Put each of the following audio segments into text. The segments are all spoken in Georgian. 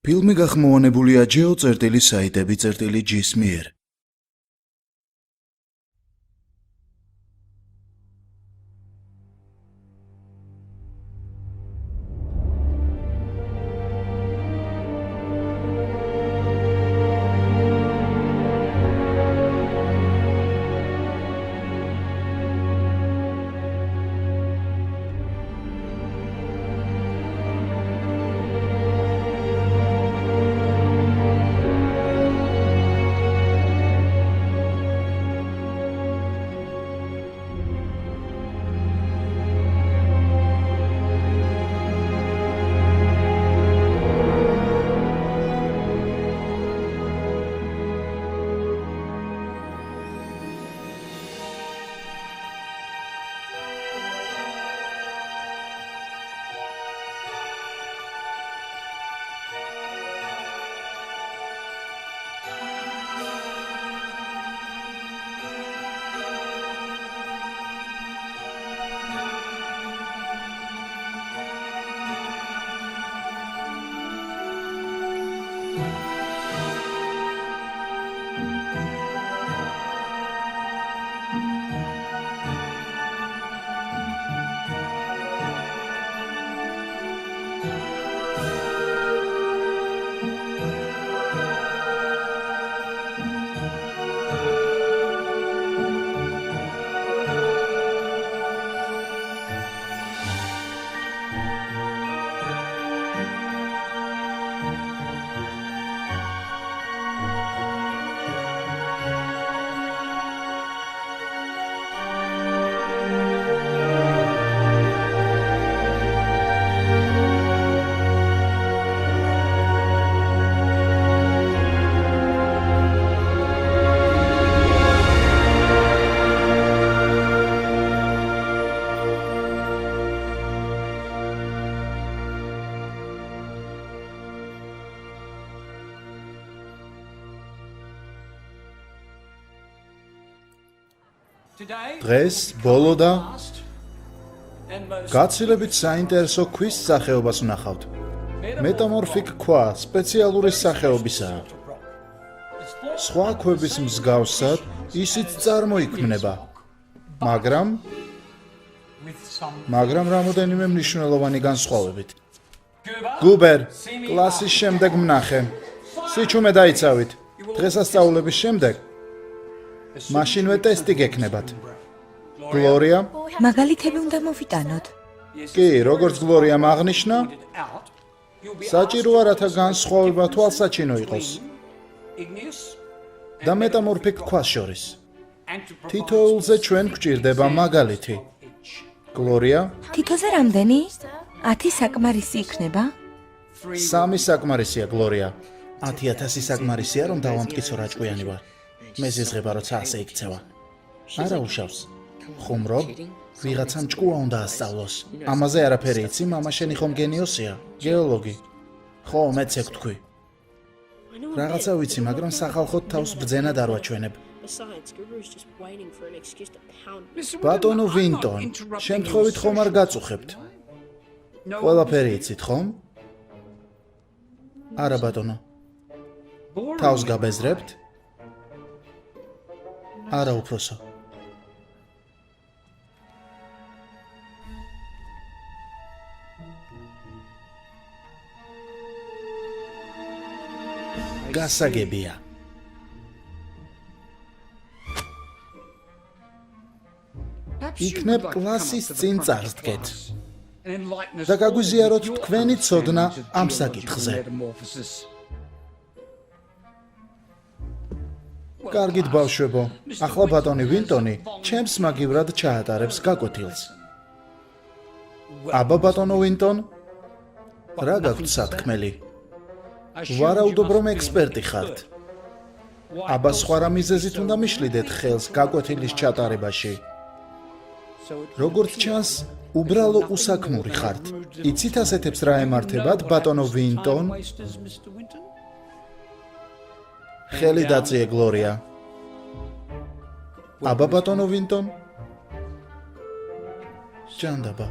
ფილმი გახმოვანებულია geo.წერტილი-საიტები.gis მიერ. დღეს ბოლო და გაცილებით საინტერესო ქვის სახეობას ვნახავთ. მეტამორფიკ ქვა სპეციალური სახეობისაა. სხვა ქვების მსგავსად ისიც წარმოიქმნება, მაგრამ რამოდენიმე მნიშვნელოვანი განსხვავებით. გუბერ, კლასის შემდეგ ვნახე. სიჩუმე დაიცავით. დღესასწაულების შემდეგ მაშინვე ტესტი გექნებათ. გლორია? მაგალითები უნდა მოვიტანოთ. კი, როგორც გლორიამ აღნიშნა, საჭიროა რათა განსხვავება თვალსაჩინო იყოს და მეტამორფიკ ქვას შორის. თითოეულზე ჩვენ გვჭირდება მაგალითი. გლორია? თითოზე რამდენი? 10 საკმარისი იქნება? 3 საკმარისია, გლორია. 10,000 საკმარისია, რომ დავამტკიცო რა ჭკვიანი ვარ. მე ზიზღება, როცა ასე იქცევა. არა უშავს. ხუმრობ, ვიღაცამ ჭკუა უნდა ასწავლოს. ამაზე არაფერი იცი, მამა შენი ხომ გენიოსია, გეოლოგი. ხო, მეც ეგ თქვი. რაღაცა ვიცი, მაგრამ სახალხოდ თავს ბრძენად არ ვაჩვენებ. ბატონო ვინტონ, შემთხვევით ხომ არ გაწუხებთ? ყველაფერი იცით, ხომ? არა, ბატონო. თავს გაბეზრებთ? არა, უფროსო. გასაგებია. იქნებ კლასის წინ წარსდგეთ და გაგვიზიაროთ თქვენი ცოდნა ამ საკითხზე. კარგით, ბავშვებო, ახლა ბატონი ვინტონი ჩემს მაგივრად ჩაატარებს გაკვეთილს. აბა ბატონო ვინტონ, რა გაქვთ სათქმელი? ვარაუდობ, რომ ექსპერტი ხართ. აბა სხვა რა მიზეზით უნდა მიშლიდეთ ხელს გაკვეთილის ჩატარებაში? როგორც ჩანს, უბრალო უსაქმური ხართ. იცით ასეთებს რა ემართებათ, ბატონო ვინტონ? ხელი დაწიე, გლორია. აბა ბატონო ვინტონ? ჯანდაბა.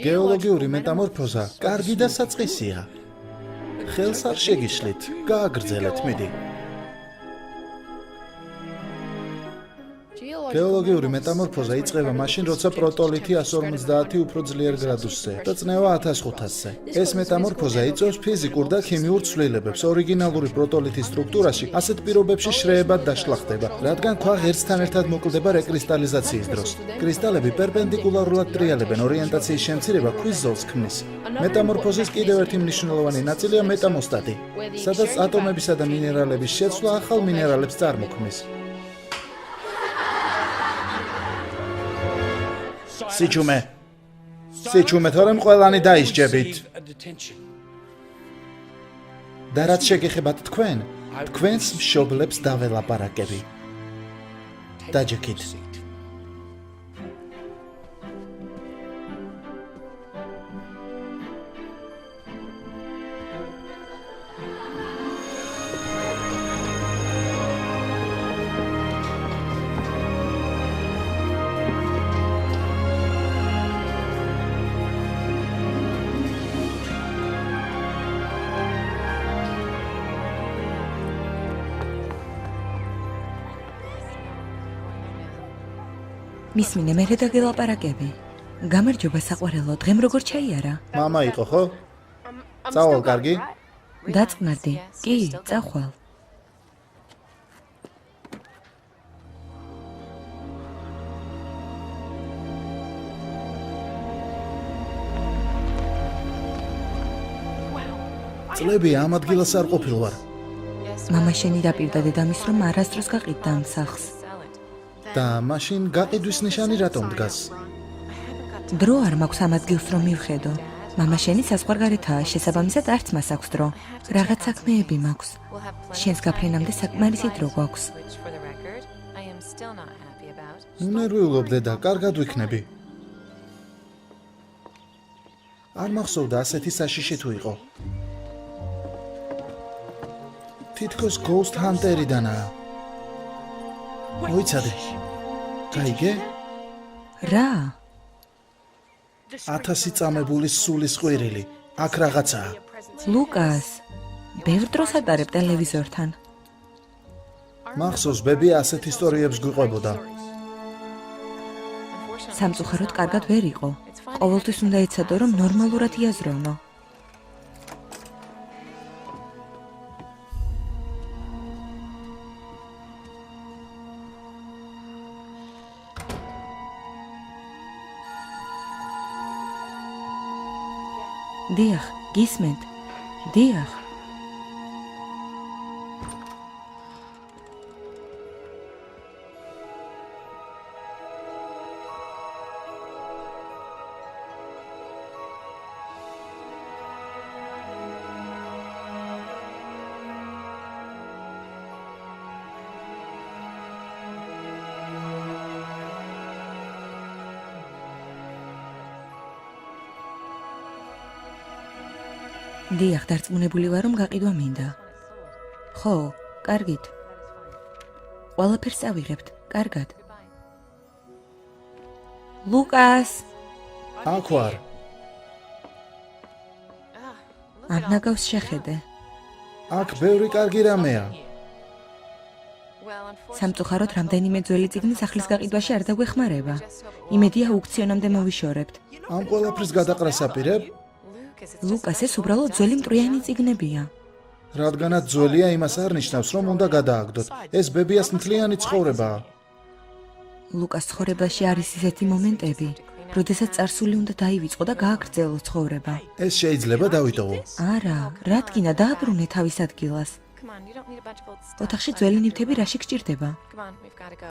გეოლოგიური მეტამორფოზა კარგი და საწყისია. ხელს არ შეგიშლით, გააგრძელეთ, მიდი. გეოლოგიური მეტამორფოზა იწყება მაშინ, როცა პროტოლითი 150 უფრო ძლიერ გრადუსზეა და წნევა 1500-ზე. ეს მეტამორფოზა იწვევს ფიზიკურ და ქიმიურ ცვლილებებს. ორიგინალური პროტოლითის სტრუქტურაში ასეთ პირობებში შრეებად დაშლახდება, რადგან ქვა ღერცთან ერთად მოკლდება რეკრისტალიზაციის დროს. კრისტალები პერპენდიკულარულად ტრიალებენ, ორიენტაციის შემცირება ქვის ზოლს ქმნის. მეტამორფოზის კიდევ ერთი მნიშვნელოვანი ნაწილია მეტამოსტატი, სადაც ატომებისა და მინერალების შეცვლა ახალ მინერალებს წარმოქმნის. სიჩუმე, თორემ ყველანი დაისჯებით. და რაც შეგეხებათ თქვენ, თქვენს მშობლებს დაველაპარაკები. დაჯექით. მისმინე მერე დაგელაპარაკები. გამარჯობა საყვარელო, დღემ როგორ ჩაიარა? მამა იყო, ხო? წავალ, კარგი? დაწყნარდი. კი, წახვალ. წლები ამ ადგილას არ ყოფილ ვარ. მამა შენი დაპირდა დედამის, რომ არასდროს გაყიდდა ამ სახლს. და მაშინ გაყიდვის ნიშანი რატომ დგას? დრო არ მაქვს ამ ადგილს რომ მივხედო. მამა შენი საზღვარგარეთაა, შესაბამისად არც მას აქვს დრო. რაღაც საქმეები მაქვს. შენს გაფრენამდე საკმარისი დრო გვაქვს. ნერვიულობ დედა, კარგად ვიქნები. არ მახსოვდა ასეთი საშიში თუ იყო. თითქოს Ghost Hunter-იდანაა. მოიცადე. გაიგე? რა? 1000 წამებული სულის ყვირილი. აქ რაღაცაა. ლუკას, ბევრ დროს ატარებ ტელევიზორთან. მახსოვს, ბები ასეთ ისტორიებს გვიყვებოდა. სამწუხაროდ კარგად ვერ იყო. ყოველთვის უნდა ეცადო, რომ ნორმალურად იაზროვნო. დიახ, გისმენთ. დიახ. დიახ, დარწმუნებული ვარ, რომ გაყიდვა მინდა. ხო, კარგით. ყველაფერს ავიღებთ, კარგად. ლუკას! აქ ვარ. ამ ნაგავს შეხედე. აქ ბევრი კარგი რამეა. სამწუხაროდ რამდენიმე ძველი წიგნი სახლის გაყიდვაში არ დაგვეხმარება. იმედია აუქციონამდე მოვიშორებთ. ამ ყველაფრის გადაყრას აპირებ? ლუკას, ეს უბრალოდ ძველი მტვრიანი წიგნებია. რადგანაც ძველია, იმას არ ნიშნავს, რომ უნდა გადააგდოთ. ეს ბებიას მთლიანი ცხოვრებაა. ლუკას ცხოვრებაში არის ისეთი მომენტები, როდესაც წარსული უნდა დაივიწყო და გააგრძელოს ცხოვრება. ეს შეიძლება დავიტოვო. არა, რადგინა დააბრუნე თავის ადგილას. ოთახში ძველი ნივთები რაში გჭირდება?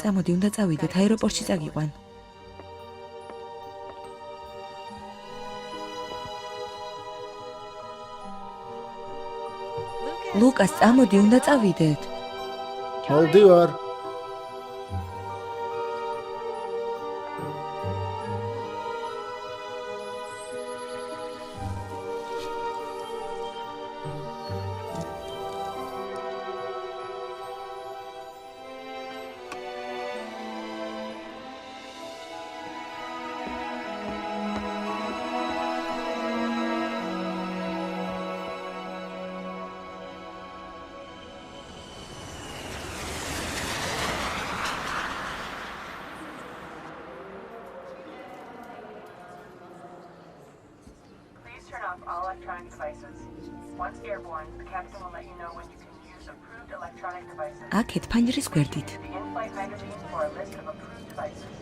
წამოდი, უნდა წავიდეთ, აეროპორტში წაგიყვან. ლუკას, წამოდი, უნდა წავიდეთ. მოვდივარ. all electronic devices. Once airborne, the captain will let you know when you can use approved electronic devices. აქეთ ფანჯრის გვერდით. The in-flight magazine for a list of approved devices.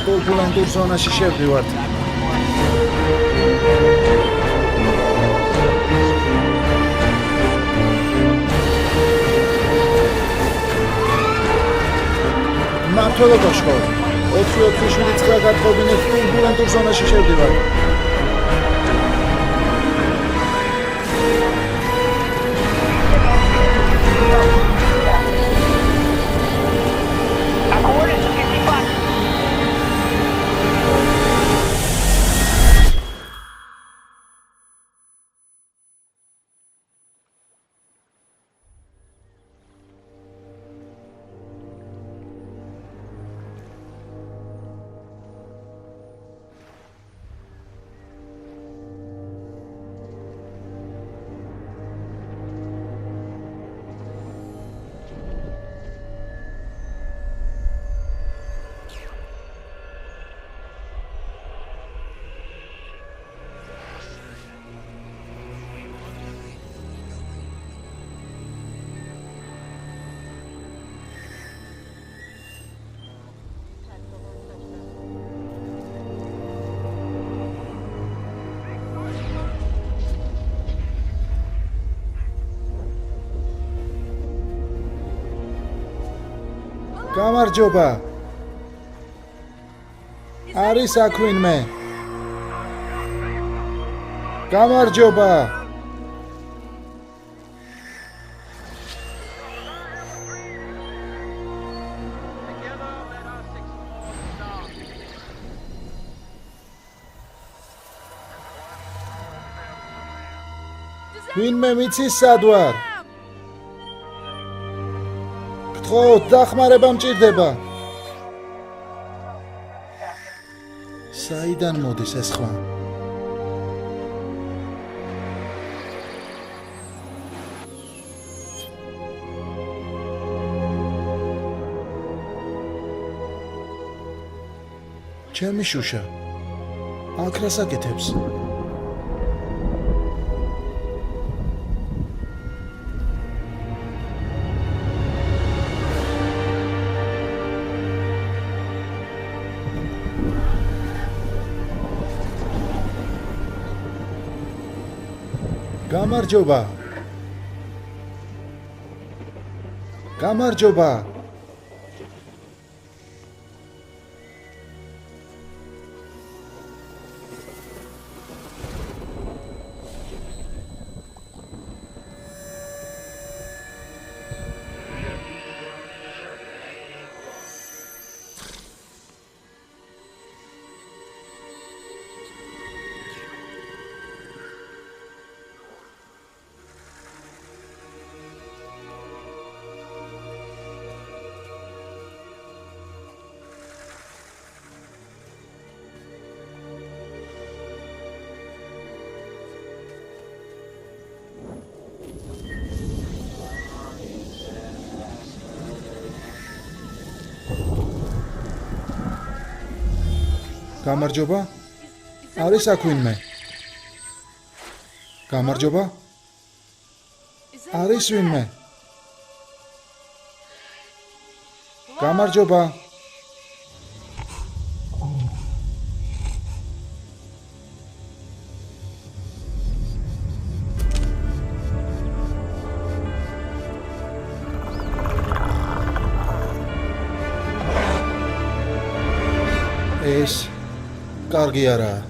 ტურბულენტურ ზონაში შევდივართ. მართლა გაშხო. 447 გათხოვინეთ ტურბულენტურ ზონაში შევდივართ. გამარჯობა. არის აქ ვინმე? გამარჯობა. ვინმე მიცის სად ვარ? გთხოვთ, დახმარება მჭირდება. საიდან მოდის ეს ხმა? ჩემი შუშა, აქ რას აკეთებს? გამარჯობა. გამარჯობა. გამარჯობა. არის აქ ვინმე? გამარჯობა. არის ვინმე? გამარჯობა. ეს კარგი არაა.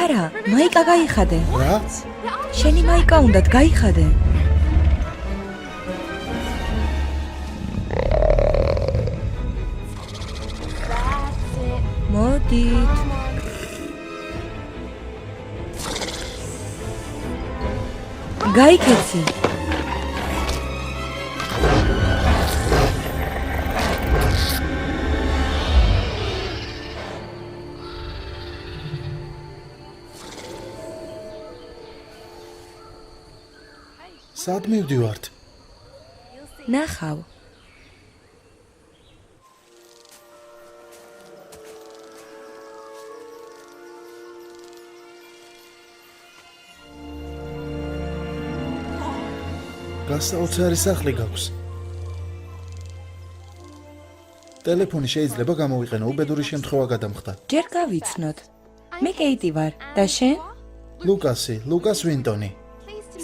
არა, მაიკა გაიხადე. რა? შენი მაიკა უნდათ გაიხადე. მოდით. გაიქეცი. სად მივდივართ? ნახავ. გასაოცარი სახლი გაქვს. ტელეფონი შეიძლება გამოვიყენო უბედური შემთხვევა გადამხდა. ჯერ გავიცნოთ. მე კეიტი ვარ და შენ? ლუკას ვინტონი.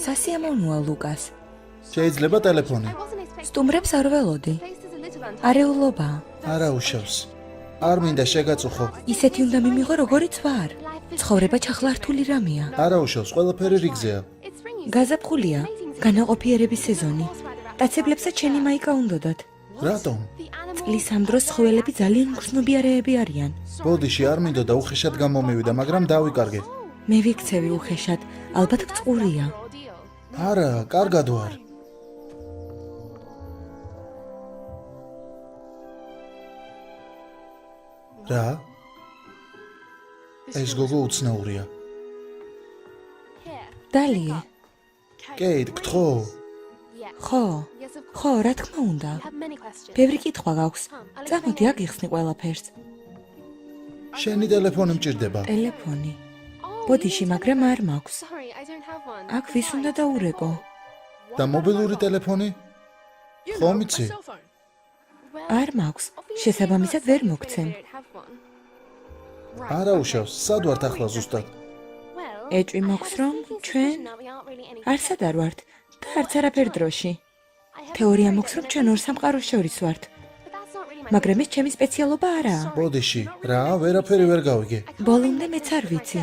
სასიამოვნოა ლუკას. შეიძლება ტელეფონი. სტუმრებს არ ველოდი. არეულობა. არა უშავს. არ მინდა შეგაწუხო. ისეთი უნდა მიმიღო როგორიც ვარ. ცხოვრება ჩახლართული რამეა. არა უშავს, ყველაფერი რიგზეა. გაზაფხულია. განაყოფიერების სეზონი. დაცებლებსაც შენი მაიკა უნდოდათ. რატომ? წლის ამ დროს ცხოველები ძალიან გრძნობიარეები არიან. ბოდიში არ მინდოდა უხეშად გამომივიდა, მაგრამ დავიკარგე. მე ვიქცევი უხეშად, ალბათ წყურია. არა, კარგად ვარ. რა? ეს გოგო უცნაურია. დალია. კეიტ, გთხოვ. ხო, რა თქმა უნდა. ბევრი კითხვა გაქვს. წამოდი აგიხსნი ყველაფერს. შენი ტელეფონი მჭირდება. ტელეფონი. ბოდიში, მაგრამ არ მაქვს. აქ ვის უნდა დაურეკო? და მობილური ტელეფონი? ხომ იცი? არ მაქვს. შესაბამისად ვერ მოგცემ. არა უშავს, სად ვართ ახლა ზუსტად? ეჭვი მოქვს რომ ჩვენ არსად არ ვართ და არც არაფერ დროში. თეორია მოქვს რომ ჩვენ ორ სამყაროს შორის ვართ. მაგრამ ეს ჩემი სპეციალობა არაა. ბოდიში, რა, ვერაფერი ვერ გავიგე. ბოლომდე მეც არ ვიცი.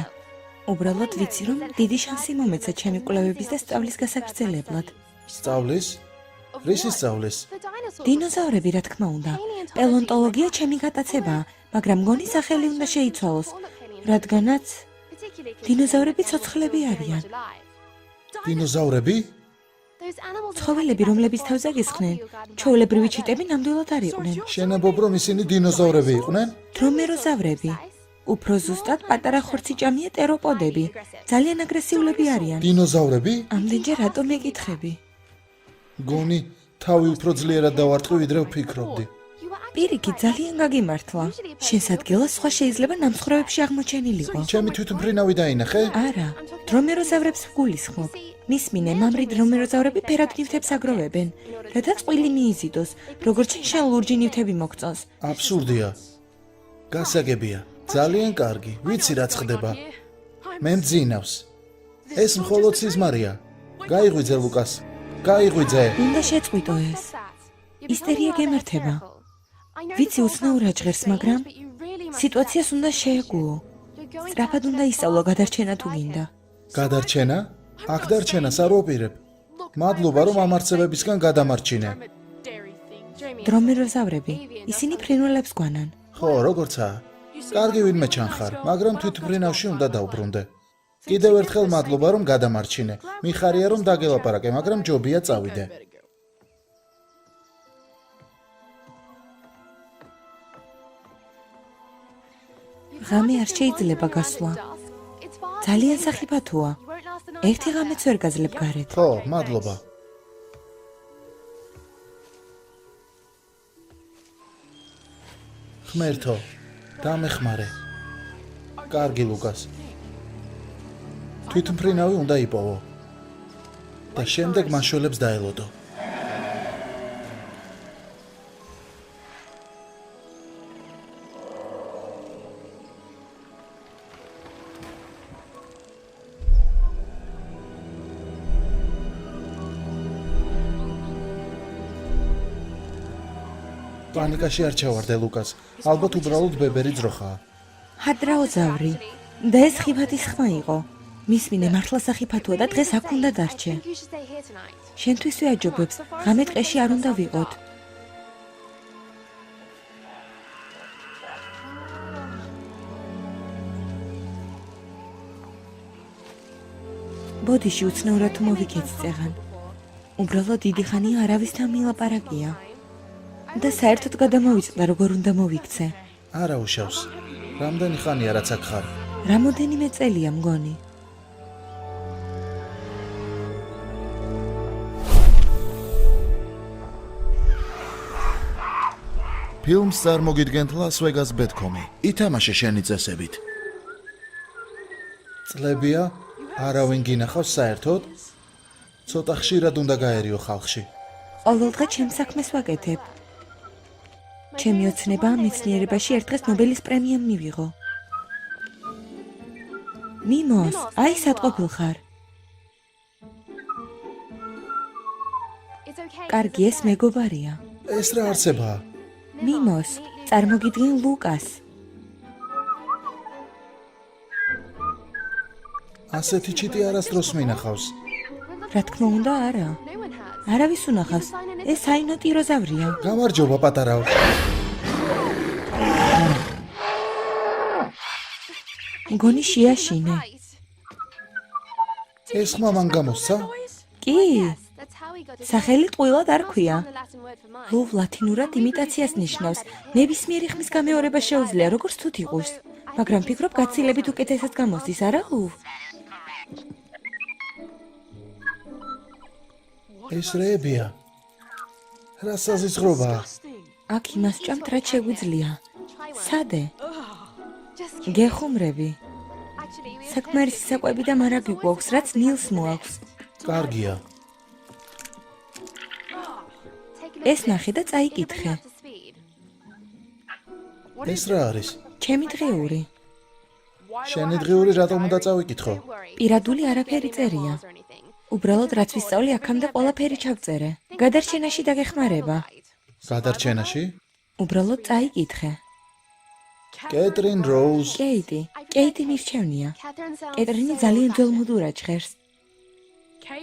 უბრალოდ ვიცი რომ დიდი შანსი მომეცა ჩემი კვლევების და სწავლის გასაგრძელებლად. სწავლის? რისი სწავლის? დინოზავრები რა თქმა უნდა. პალეონტოლოგია ჩემი გატაცებაა, მაგრამ მგონი სახელი უნდა შეიცვალოს, რადგანაც დინოზავრები ცოცხლები არიან. დინოზავრები? ცხოველები, რომლების თავზე გისხნენ, ჩვეულებრივი ჩიტები ნამდვილად არ იყვნენ. შენებობ რომ ისინი დინოზავრები იყვნენ? დრომეროზავრები. უფრო ზუსტად პატარა ხორციჭამია ტეროპოდები. ძალიან აგრესიულები არიან. დინოზავრები? ამდენჯერ რატომ მეკითხები? გონი, თავი უფრო ძლიერად დავარტყი, ვიდრე ვფიქრობდი. პირიქით, ძალიან გაგიმართლა. შენს ადგილას სხვა შეიძლება ნამსხვრევებში აღმოჩენილიყო. ჩემი თვითმფრინავი დაინახე? არა, დრომეროზავრებს ვგულისხმობ. მისმინე, მამრი დრომეროზავრები ფერად ნივთებს აგროვებენ, რათა წყვილი მიიზიდოს, როგორც შენ ლურჯი ნივთები მოგწონს. აბსურდია. გასაგებია. ძალიან კარგი. ვიცი რაც ხდება. მე მძინავს. ეს მხოლოდ სიზმარია. გაიღვიძე ლუკას. გაიღვიძე. უნდა შეწყვიტო ეს. ისტერია გემართება. ვიცი უცნაურად ჟღერს, მაგრამ სიტუაციას უნდა შეეგუო. სწრაფად უნდა ისწავლო გადარჩენა თუ გინდა. გადარჩენა? აქ დარჩენას არ ვაპირებ. მადლობა რომ ამ არსებებისგან გადამარჩინე. დრომეროზავრები, ისინი ფრინველებს გვანან. ხო, როგორცაა? კარგი ვინმე ჩანხარ, მაგრამ თვითმფრინავში უნდა დავბრუნდე. კიდევ ერთხელ მადლობა რომ გადამარჩინე. მიხარია რომ დაგელაპარაკე, მაგრამ ჯობია წავიდე. ღამე არ შეიძლება გასვლა. ძალიან სახიფათოა. ერთი ღამეც ვერ გაძლებ გარეთ. ხო, მადლობა. ხმერთო, დამეხმარე. კარგი ლუკას. თვითმფრინავი უნდა იპოვო. და შემდეგ მაშველებს დაელოდო. პანიკაში არ ჩავარდე ლუკას. ალბათ უბრალოდ ბებერი ძროხაა. ჰადრაოზავრი. და ეს ხიფათის ხმა იყო. მისმინე მართლა სახიფათოა და დღეს აქ უნდა დარჩე. შენთვის ვიაჯობებს, ღამე ტყეში არ უნდა ვიყოთ. ბოდიში უცნაურად მოვიქეცი წეღან. უბრალოდ დიდი ხანია არავისთან მილაპარაკია. და საერთოდ გადამოვიწყდა როგორ უნდა მოვიქცე. არა უშავს. რამდენი ხანია რაც აქ ხარ? რამოდენიმე წელია მგონი. ფილმს წარმოგიდგენთ Las Vegas Betcom-ი. ითამაშე შენი წესებით. წლებია, არავინ გინახავს საერთოდ? ცოტა ხშირად უნდა გაერიო ხალხში. ყოველდღე ჩემს საქმეს ვაკეთებ. ჩემი ოცნება მეცნიერებაში ერთ დღეს ნობელის პრემია მივიღო. მიმოს, აი სატყობილ ხარ. კარგი, ეს მეგობარია. ეს რა არსებაა? მიმოს, წარმოგიდგენ ლუკას. ასეთი ჩიტი არასდროს მინახავს. რა თქმა უნდა, არა. არავის უნახავს. ეს საინო ტიროზავრია. გამარჯობა პატარაო. მგონი შეაშინე. ეს ხმა მან გამოსცა? კი. სახელი ტყუილად არ ქვია. ლუვ ლათინურად იმიტაციას ნიშნავს. ნებისმიერი ხმის გამეორება შეუძლია, როგორც თუ იყოს. მაგრამ ფიქრობ გაცილებით უკეთესად გამოსდის, არა ლუვ? ეს რეებია. რა საზღვრობაა? აქ იმას ჭამთ, რაც შეგვიძლია. სადე? გეხუმრები. საკმარისი საკვები და მარაგი გვაქვს, რაც ნილს მოაქვს. კარგია. ეს ნახე და წაიკითხე. ეს რა არის? ჩემი დღიური. შენი დღიური რატომ უნდა წავიკითხო? პირადული არაფერი წერია. უბრალოდ რაც ვისწავლე აქამდე ყველაფერი ჩავწერე. გადარჩენაში დაგეხმარება. გადარჩენაში? უბრალოდ წაიკითხე. კეტრინ როუზ. კეიტი მირჩევნია. კეტრინი ძალიან ძველმოდურად ჟღერს.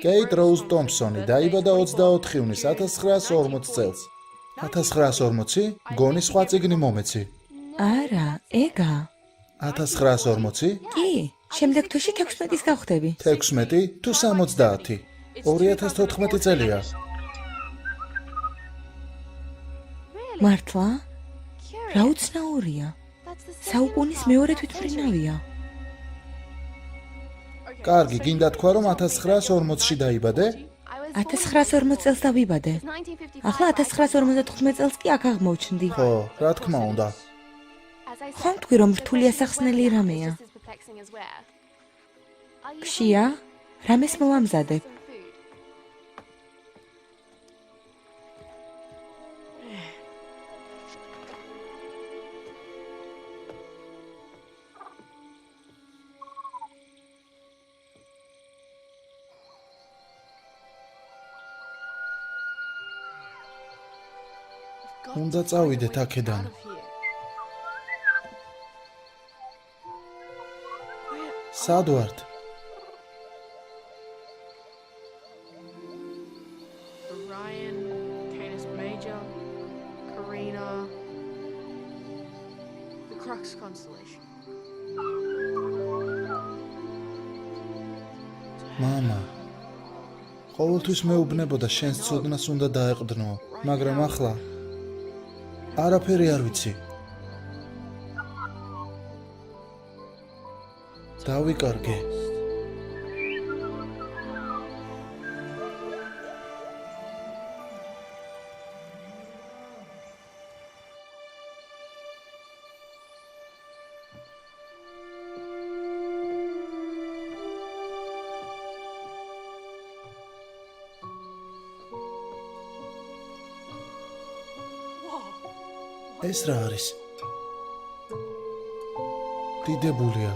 კეიტ როუზ ტომპსონი დაიბადა 24 ივნისს 1940 წელს. 1940? გონი სხვა წიგნი მომეცი. არა, ეგა. 1940? კი, შემდეგ თვეში 16-ის გავხდები. 16 თუ 70? 2014 წელია. მართლა? რა უცნაურია. საუკუნის მეორე თვითმფრინავია. კარგი, გინდა თქვა რომ 1940-ში დაიბადე? 1940 წელს დავიბადე. ახლა 1955 წელს კი აქ აღმოჩნდი. ხო, რა თქმა უნდა. ხომ თქვი რომ რთული ასახსნელი რამეა? გშია? რამეს მოვამზადებ? უნდა წავიდეთ აქედან. სად ვართ? Orion, Canis Major, Carina, the Crux constellation. მამა. ყოველთვის მეუბნებოდა შენს ცოდნას უნდა დაეყრდნო, მაგრამ ახლა არაფერი არ ვიცი. დავიკარგე. ეს რა არის? დიდებულია.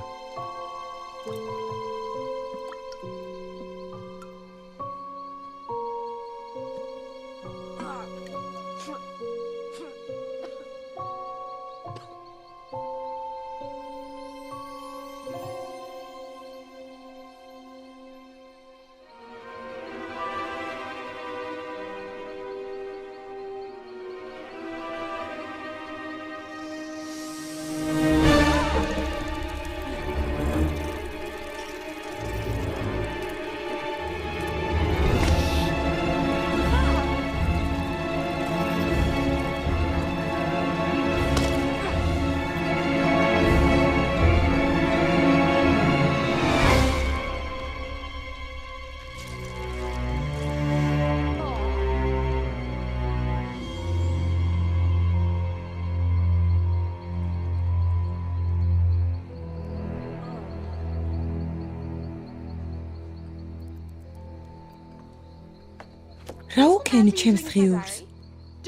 რა უქენი ჩემს ღიურს?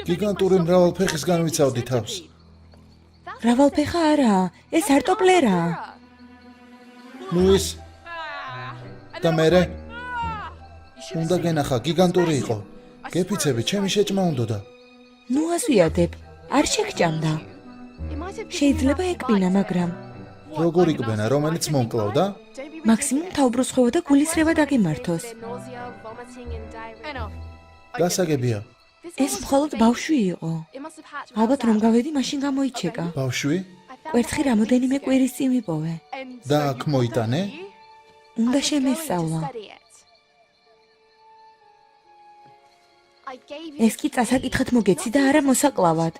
გიგანტური მრავალფეხისგან ვიცავდი თავს. მრავალფეხა არაა, ეს არტოპლერაა. ლუის და მერე უნდა გენახა, გიგანტური იყო. გეფიცები, ჩემი შეჭმა უნდოდა. ნუ ასვიადებ, არ შეგჭამდა. შეიძლება ეკბინა, მაგრამ როგორ იკბენა, რომელიც მომკლავდა? მაქსიმუმ თავბრუსხვევა და გულისრევა დაგემართოს. გასაგებია. ეს მხოლოდ ბავშვი იყო. ალბათ რომ გავედი, მაშინ გამოიჩეკა. ბავშვი კვერცხი რამოდენიმე კვირის წინ ვიპოვე. და აქ მოიტანე? უნდა შემესწავლა. ეს კი წასაკითხად მოგეცი და არა მოსაკლავად.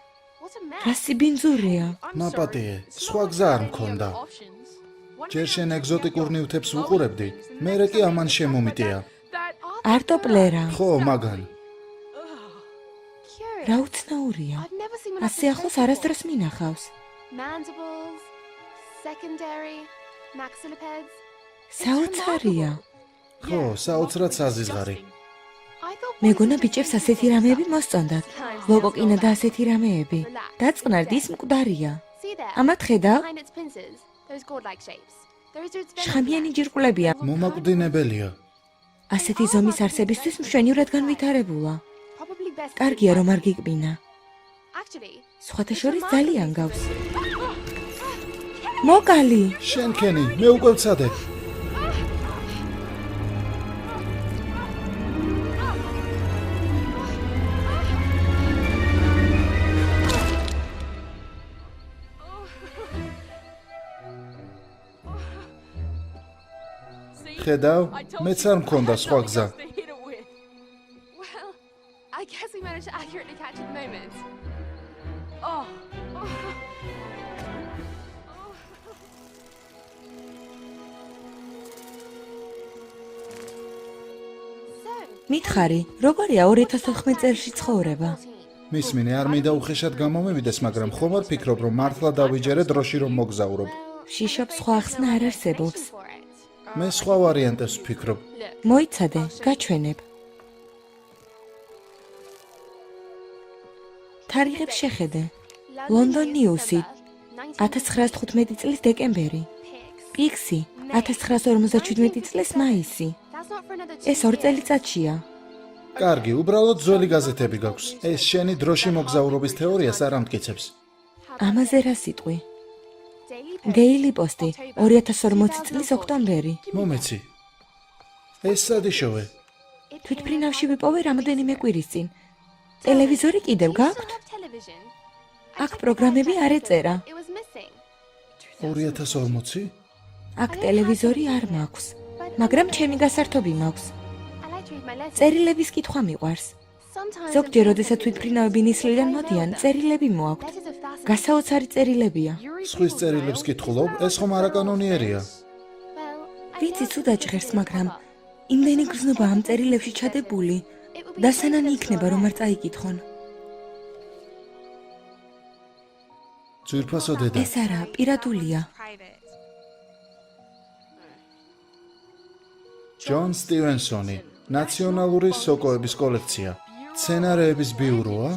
რა სიბინძურია. მაპატიე, სხვა გზა არ მქონდა. ჯერ შენ ეგზოტიკურ ნივთებს ვუყურებდი, მერე კი ამან შემომიტია. არტოპლერა. ხო, მაგან. რა უცნაურია. ასე ახლოს არასდროს მინახავს. საოცარია. ხო, საოცრად საზიზღარი. მეგონა ბიჭებს ასეთი რამეები მოსწონდათ. ლოკოკინა და ასეთი რამეები. დაწყნარდი ის მკვდარია. ამათ ხედავ? შხამიანი ჯირკულებია. მომაკვდინებელია. ასეთი ზომის არსებისთვის მშვენივრად განვითარებულა. კარგია რომ არ გიკბინა. სხვათა შორის ძალიან გავს. მოკალი. შენქენი, მე უკვე ვცადე. ხედავ, მეც არ მქონდა სხვა გზა. I guess we managed to accurately catch the moment. მითხარი, როგორია 2014 წელში ცხოვრება? მისმინე, არ მინდა უხეშად გამომივიდეს, მაგრამ ხომ არ ფიქრობ, რომ მართლა დავიჯერე დროში რომ მოგზაურობ. შიშობ სხვა ახსნა არ არსებობს. მე სხვა ვარიანტებს ვფიქრობ. მოიცადე, გაჩვენებ. თარიღებს შეხედე. ლონდონ ნიუსი 1915 წლის დეკემბერი. პიქსი 1957 წლის მაისი. ეს 2 წელიწადშია. კარგი, უბრალოდ ძველი გაზეთები გაქვს. ეს შენი დროში მოგზაურობის თეორიას არ ამტკიცებს. ამაზე რა სიტყვი? Daily Post 2040 წლის ოქტომბერი. მომეცი. ეს სადიშოვე. თვითფრინავში ვიპოვე რამოდენიმე კვირის წინ. ტელევიზორი კიდევ გაქვთ? აქ პროგრამები არ ეწერა. 2040? აქ ტელევიზორი არ მაქვს, მაგრამ ჩემი გასართობი მაქვს. წერილების კითხვა მიყვარს. ზოგჯერ, როდესაც თვითფრინავები ნისლიდან მოდიან, წერილები მოაქვთ. გასაოცარი წერილებია. სხვის წერილებს კითხულობ, ეს ხომ არაკანონიერია. ვიცი, თუ დაჭღერს, მაგრამ იმდენი გრძნობა ამ წერილებში ჩადებული, დასანანი იქნება, რომ არ წაიკითხონ. ძვირფასო დედა. ეს არა, პირადულია. ჯონ სტივენსონი, ნაციონალური სოკოების კოლექცია. სცენარეების ბიუროა?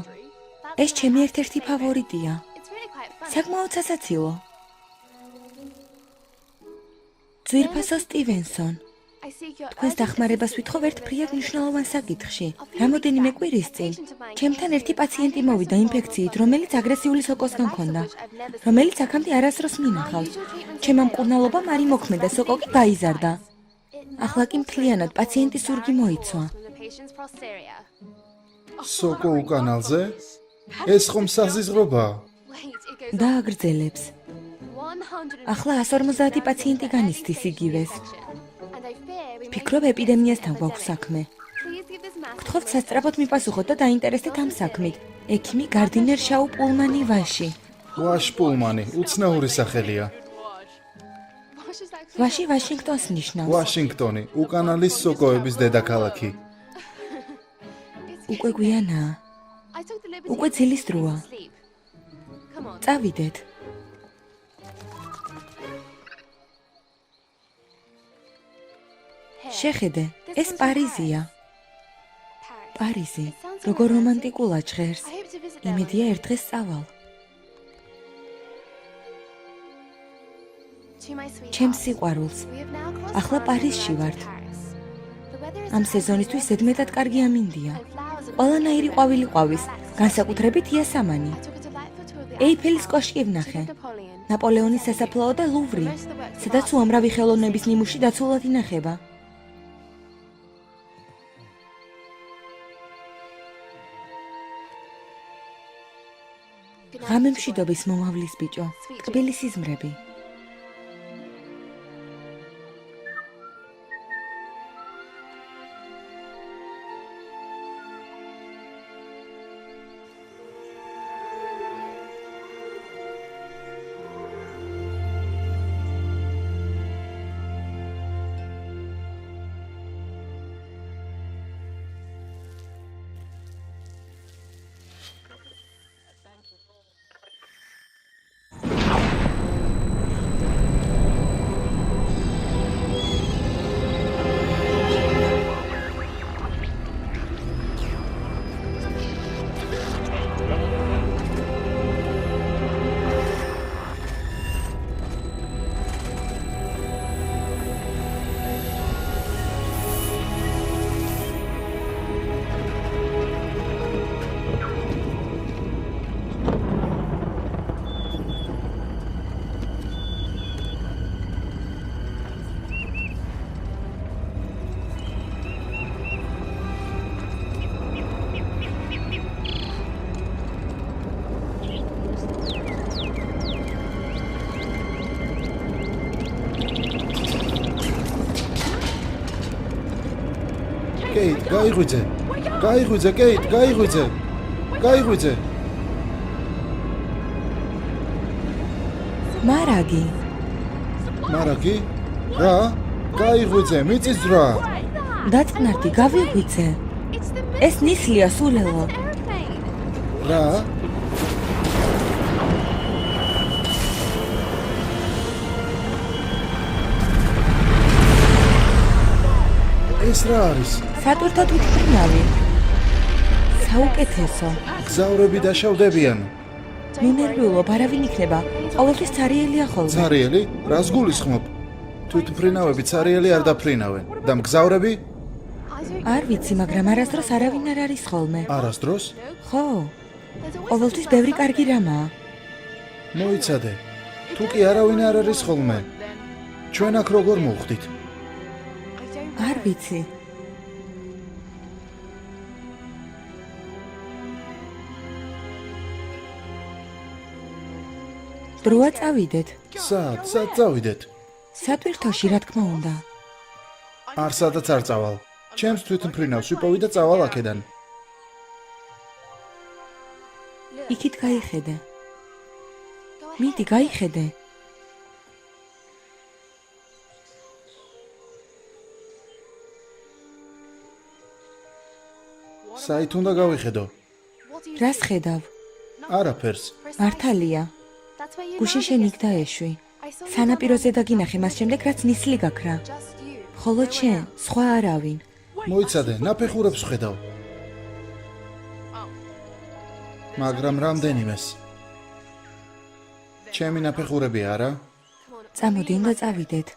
ეს ჩემი ერთ-ერთი ფავორიტია. საკმაოდ სასაცილო. ძვირფასო სტივენსონ. თქვენს დახმარებას ვითხოვ ერთ ფრიად მნიშვნელოვან საკითხში. რამოდენიმე კვირის წინ ჩემთან ერთი პაციენტი მოვიდა ინფექციით, რომელიც აგრესიული სოკოსგან ჰქონდა, რომელიც აქამდე არასდროს მინახავს. ჩემმა მკურნალობამ არ იმოქმედა, სოკო კი გაიზარდა. ახლა კი მთლიანად პაციენტის ზურგი მოიცვა. სოკო უკანალზე? ეს ხომ საზიზღრობაა? დააგრძელებს. ახლა 150 პაციენტი განიცდის იგივეს. ფიქრობ ეპიდემიასთან გვაქვს საქმე. გთხოვთ სასწრაფოდ მიპასუხოთ და დაინტერესდეთ ამ საქმით. ექიმი გარდინერ შაუ პულმანი ვაში. ვაშ პულმანი, უცნაური სახელია. ვაში ვაშინგტონს ნიშნავს. ვაშინგტონი, უკანალის სოკოების დედაქალაქი. უკვე გვიანაა. უკვე ძილის დროა. წავიდეთ. შეხედე, ეს პარიზია. პარიზი, როგორ რომანტიკულად ჟღერს. I hope to visit there. იმედია ერთ დღეს წავალ. To my sweetheart. ჩემს სიყვარულს. We have now crossed ახლა paths პარიზში and ვართ. arrived in Paris. The weather is ამ perfect სეზონისთვის for ზედმეტად კარგი ამინდია. and flowers are ყველანაირი blooming ყვავილი everywhere. ყვავის, gansakutrებით იასამანი. I took a delightful tour of the ეიფელის Eiffel კოშკი Tower, ვნახე. took Napoleon, ნაპოლეონის სასაფლაო და ლუვრი, სადაც უამრავი ხელოვნების ნიმუში დაცულად ინახება. Good night, ღამე Mr. მშვიდობის მომავლის ბიჭო, ტკბილი სიზმრები. კეით, გაიღვიძე. გაიღვიძე, კეით, გაიღვიძე. გაიღვიძე. მარაგი, მარაგი? რა? გაიღვიძე, მიწის ძრა. დაწნარდი, გავიღვიძე. It's the ეს ნისლია სულელო. airplane. რა? ეს რა არის? სატვირთო თვითმფრინავი. საუკეთესო. გზავრები დაშავდებიან. ნუ ნერვიულობ, არავინ იქნება. ყოველთვის ცარიელია ხოლმე. ცარიელი? რას გულისხმობ? თვითმფრინავები ცარიელი არ დაფრინავენ. და მგზავრები? I don't არ ვიცი, მაგრამ არასდროს არავინ არ არის ხოლმე. არასდროს? ხო, There's always ყოველთვის something ბევრი about კარგი something. რამაა. მოიცადე. თუ კი არავინ არ არის ხოლმე. ჩვენ აქ როგორ მოვხდით? I don't არ know. ვიცი. დროა წავიდეთ. სად წავიდეთ? სატვირთოში, რა თქმა უნდა. არ სადაც არ წავალ. ჩემს თვითმფრინავს ვიპოვი და წავალ აქედან. იქით გაიხედე. Go ahead. მიდი, გაიხედე. საით უნდა გავიხედო? What do you რას ხედავ? არაფერს. მართალია. That's where you გუშინ landed შენ იქ yesterday. დაეშვი. I saw you სანაპიროზე down there. დაგინახე, მას შემდეგ რაც ნისლი გაქრა. Just you. ხოლო შენ, სხვა არავინ. მოიცადე, ნაფეხურებს ვხედავ. მაგრამ რამდენიმეს. ჩემი ნაფეხურები არა? Come on. წამოდი, უნდა წავიდეთ.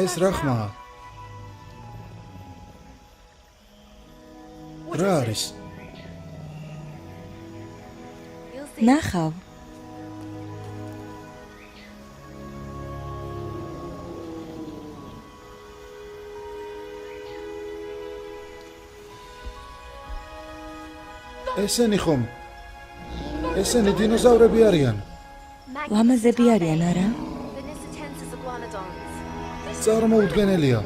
ეს რა ხმაა? რა არის? ნახავ. ესენი ხომ? ესენი დინოზავრები არიან. ლამაზები არიან, არა? Venusitensis iguanodons. წარმოუდგენელია.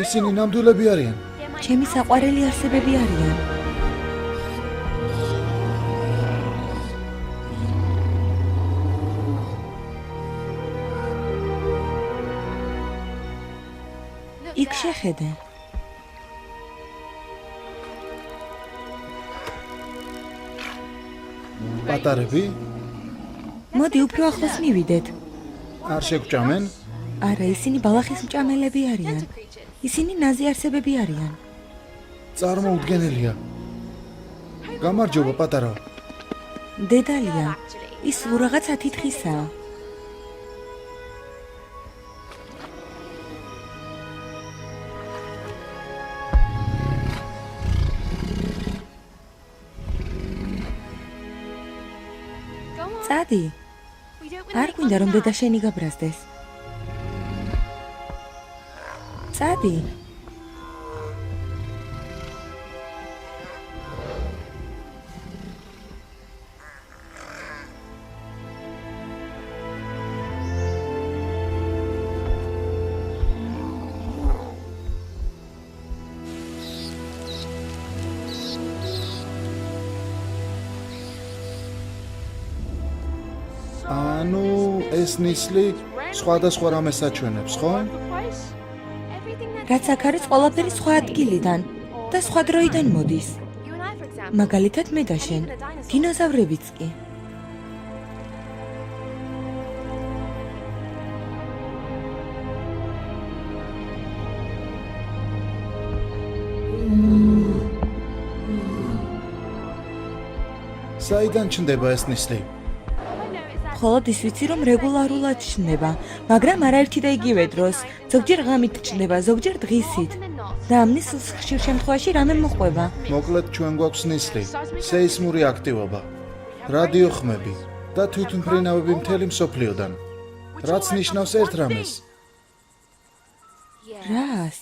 ისინი ნამდვილები არიან. ჩემი საყვარელი არსებები არიან. შეხედე. პატარები მოდი უფრო ახლოს მივიდეთ. არ შეგჭამენ? არა, ისინი ბალახის მჭამელები არიან. ისინი ნაზი არსებები არიან. წარმოუდგენელია. გამარჯობა პატარო. დედალია, ის სულ რაღაც 10 თხისაა. წადი, არ გვინდა რომ დედა შენი გაბრაზდეს. წადი. ანუ ეს ნისლი სხვადასხვა რამეს აჩვენებს, ხო? რაც აქ არის ყველაფერი სხვა ადგილიდან და სხვა დროიდან მოდის. მაგალითად მე და შენ, დინოზავრებიც კი. საიდან ჩნდება ეს ნისლი? მხოლოდ ის ვიცი, რომ რეგულარულად ჩნდება, მაგრამ არაერთი და იგივე დროს. ზოგჯერ ღამით ჩნდება, ზოგჯერ დღისით. და ამ ნისლს ხშირ შემთხვევაში რამე მოყვება. მოკლედ ჩვენ გვაქვს ნისლი, სეისმური აქტივობა, რადიოხმები და თვითმფრინავები მთელი მსოფლიოდან. რაც ნიშნავს ერთ რამეს, რას?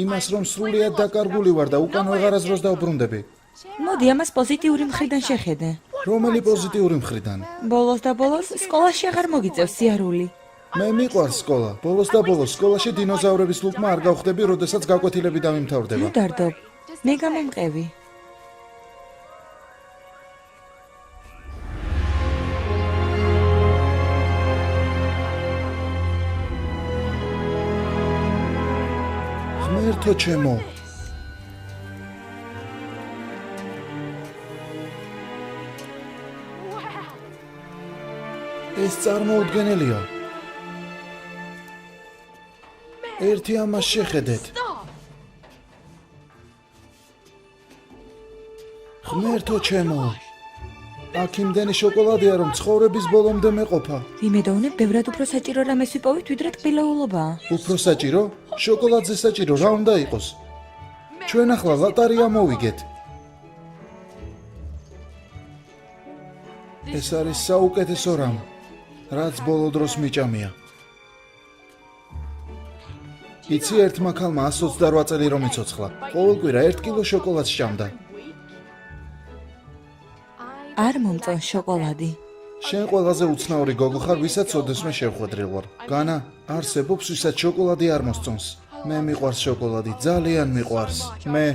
იმას რომ სრულიად დაკარგული ვარ და უკან ვეღარასდროს დავბრუნდები. მოდი ამას პოზიტიური მხრიდან შეხედე. რომელი პოზიტიური მხრიდან? ბოლოს და ბოლოს სკოლაში აღარ მოგიწევს სიარული. მე მიყვარს სკოლა. ბოლოს და ბოლოს სკოლაში დინოზავრების ლუკმა არ გავხდები, როდესაც გაკვეთილები დამიმთავრდება. დარდობ, მე გამომყევი. ღმერთო ჩემო, ეს წარმოუდგენელია. ერთი ამას შეხედეთ. ღმერთო ჩემო, აქ იმდენი შოკოლადია, რომ ცხოვრების ბოლომდე მეყოფა. ვიმედოვნებ, ბევრად უფრო საჭირო რამეს ვიპოვით, ვიდრე ტკბილეულობაა. უფრო საჭირო? შოკოლადზე საჭირო რა უნდა იყოს? ჩვენ ახლა ლატარია მოვიგეთ. ეს არის საუკეთესო რამ, რაც ბოლო დროს მიჭამია. იცი ერთმა ქალმა 128 წელი რომ იცოცხლა. ყოველ კვირა 1 კილო შოკოლადს ჭამდა. არ მომწონს შოკოლადი. შენ ყველაზე უცნაური გოგო ხარ, ვისაც ოდესმე შევხვედრილ ვარ. განა, არსებობს ვისაც შოკოლადი არ მოსწონს. მე მიყვარს შოკოლადი, ძალიან მიყვარს. მე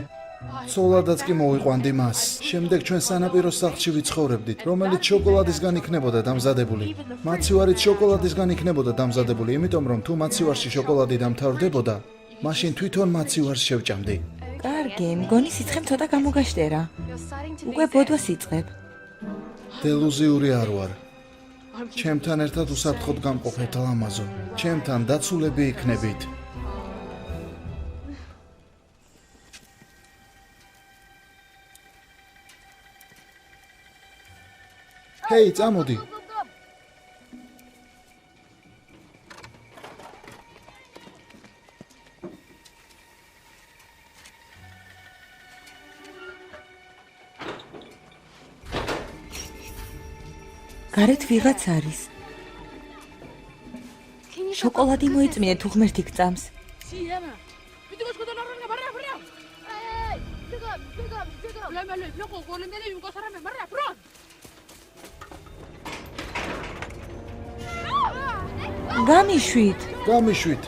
ცოლადაც კი მოვიყვანდი მას. შემდეგ ჩვენ სანაპიროს სახლში ვიცხოვრებდით, რომელიც შოკოლადისგან იქნებოდა დამზადებული. მაცივარით შოკოლადისგან იქნებოდა დამზადებული, იმიტომ რომ თუ მაცივარში შოკოლადი დამთავრდებოდა, მაშინ თვითონ მაცივარს შევჭამდი. კარგი, მგონი სიცხემ ცოტა გამოგაშტერა. უკვე ბოდვას იწყებ. დელუზიური არ ვარ. ჩემთან ერთად უსაფრთხოდ გამყოფეთ ლამაზო. ჩემთან დაცულები იქნებით. ჰეი, წამოდი. გარეთ ვიღაც არის. შოკოლადი მოიწმინე თუ ღმერთი გწამს. გამიშვით. გამიშვით.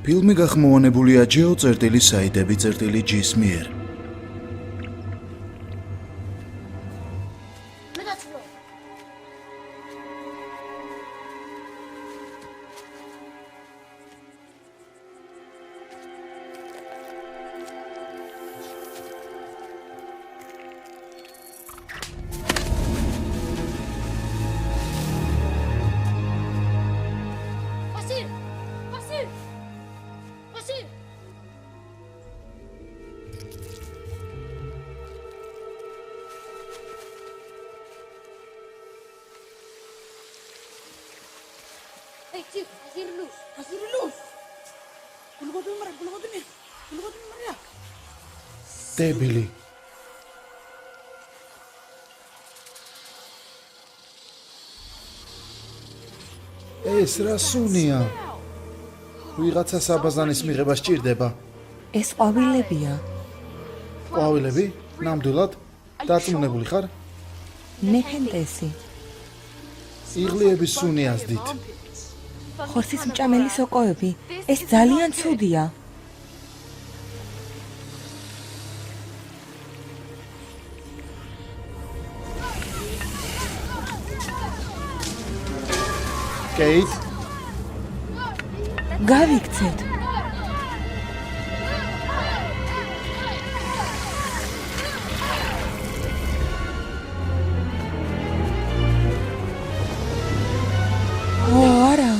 ფილმი გახმოვანებულია geo.saidები.gis მიერ. Vasil! Vasil! Vasil! Hey, Chief, Vasil loose. Vasil loose. Gulgodun Maria. დებილი. ეს რა სუნია? ვიღაცა საბაზანის მიღება სჭირდება. ეს ყვავილებია. ყვავილები? ნამდვილად? დაწუნებული ხარ? ნეფენტესი. იღლიების სუნი ასდით. ხორცის მჭამელი სოკოები. ეს ძალიან ცუდია. კეით, გავიქცეთ. ო, არა.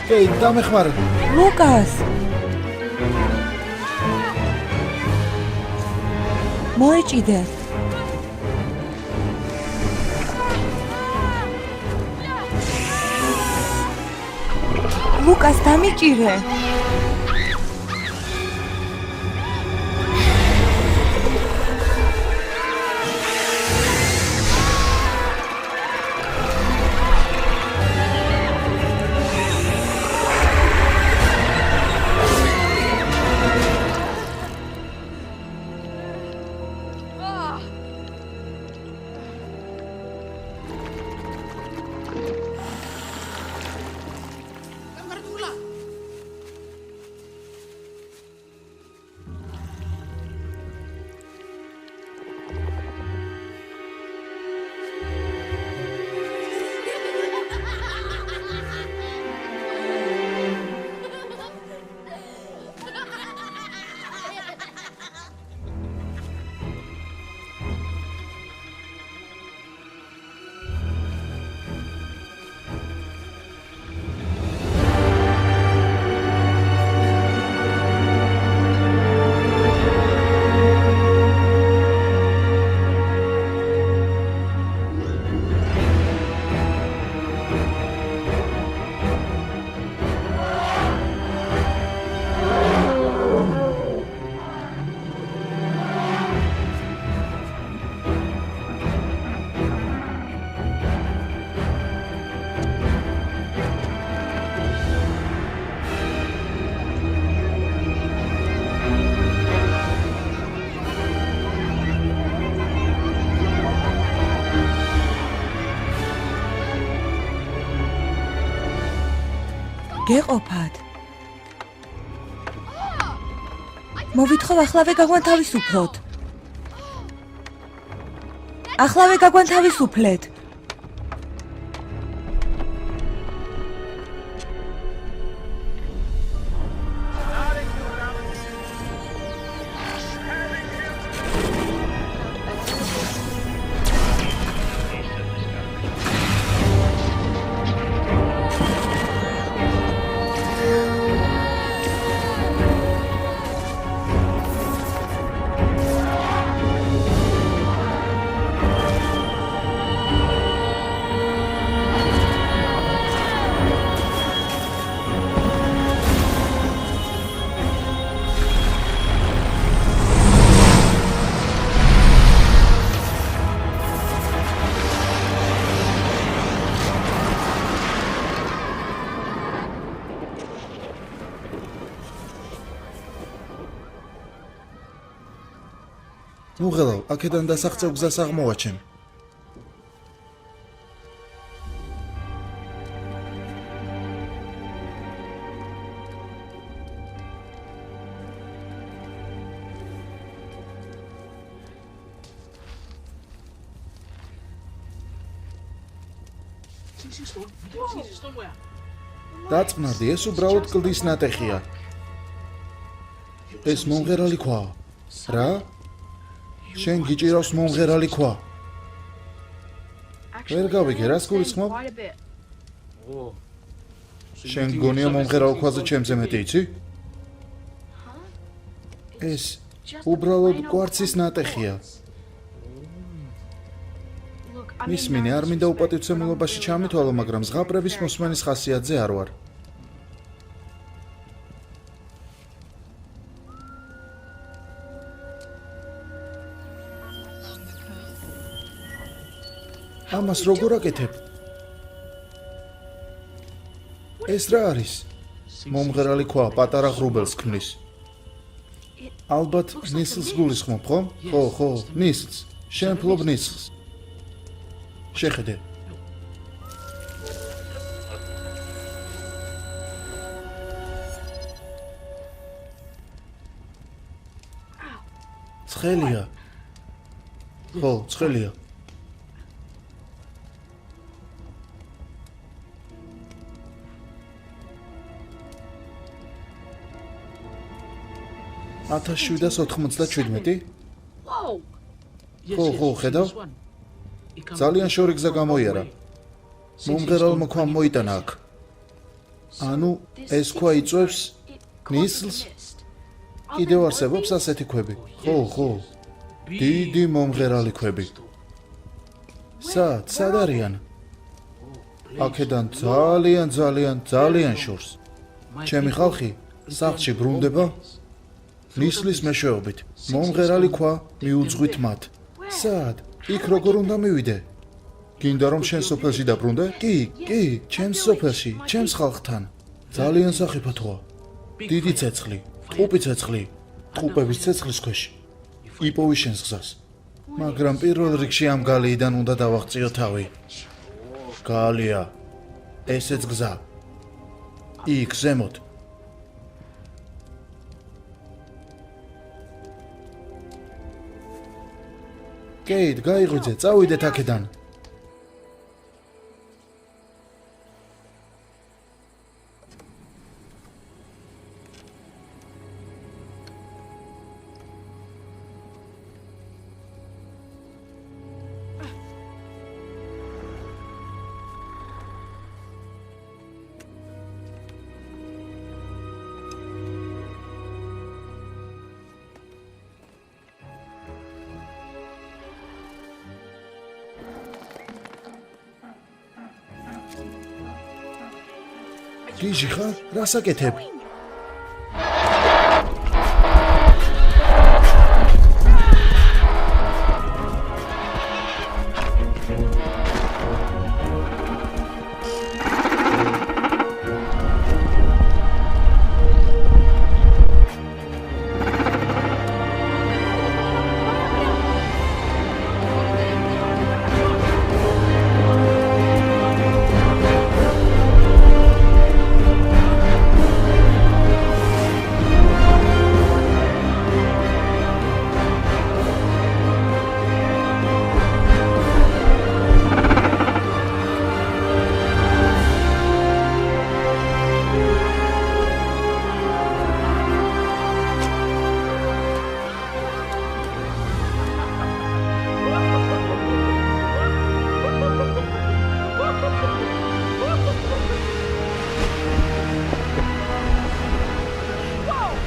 კეით, დამეხმარე. ლუკას. მოეჭიდე. ლუკას დამიჭირე. გეყოფათ. მოვითხოვ ახლავე გაგვანთავისუფლოთ. ახლავე გაგვანთავისუფლეთ. ნუ ღელავ, აქედან დასაღწევ გზას აღმოვაჩენ. დაწნარდი, ეს უბრალოდ კლდის ნატეხია. ეს მომღერალი ქვაა. რა? შენ გიჭირავს მომღერალი ქვა. ვერ გავიგე, რას გულისხმობ? შენ გონია მომღერალ ქვაზე ჩემზე მეტი იცი? ეს უბრალოდ კვარცის ნატეხია. მისმინე, არ მინდა უპატივცემულობაში ჩამითვალო, მაგრამ ზღაპრების მოსმენის ხასიათზე არ ვარ. ამას როგორ აკეთებ? ეს რა არის? მომღერალი ქვა პატარა ღრუბელს ქმნის. ალბათ ნისლს გულისხმობ, ხო? ხო, ნისლს. შენ ფლობ ნისლს. შეხედე. ცხელია. ხო, ცხელია. $1797? ხო, ხედავ? ძალიან შორი გზა გამოიარა. მომღერალმა ქვამ მოიტანა აქ. ანუ ეს ქვა იწვევს ნისლს? კიდევ არსებობს ასეთი ქვები? ხო. დიდი მომღერალი ქვები. სად არიან? აქედან ძალიან შორს. ჩემი ხალხი სახლში ბრუნდება ნისლის მეშვეობით. მომღერალი ქვა მიუძღვით მათ. სად? იქ როგორ უნდა მივიდე? გინდა რომ შენ სოფელში დაბრუნდე? კი, ჩემს სოფელში, ჩემს ხალხთან. ძალიან სახიფათოა. დიდი ცეცხლი, ტყუპი ცეცხლი, ტყუპების ცეცხლის ქვეშ. იპოვი შენს გზას. მაგრამ პირველ რიგში ამ გალიიდან უნდა დავაღწიო თავი. გალია, ესეც გზა. იქ ზემოთ. კეით, გაიღვიძე, წავიდეთ აქედან. გიჟი ხარ? რას აკეთებ?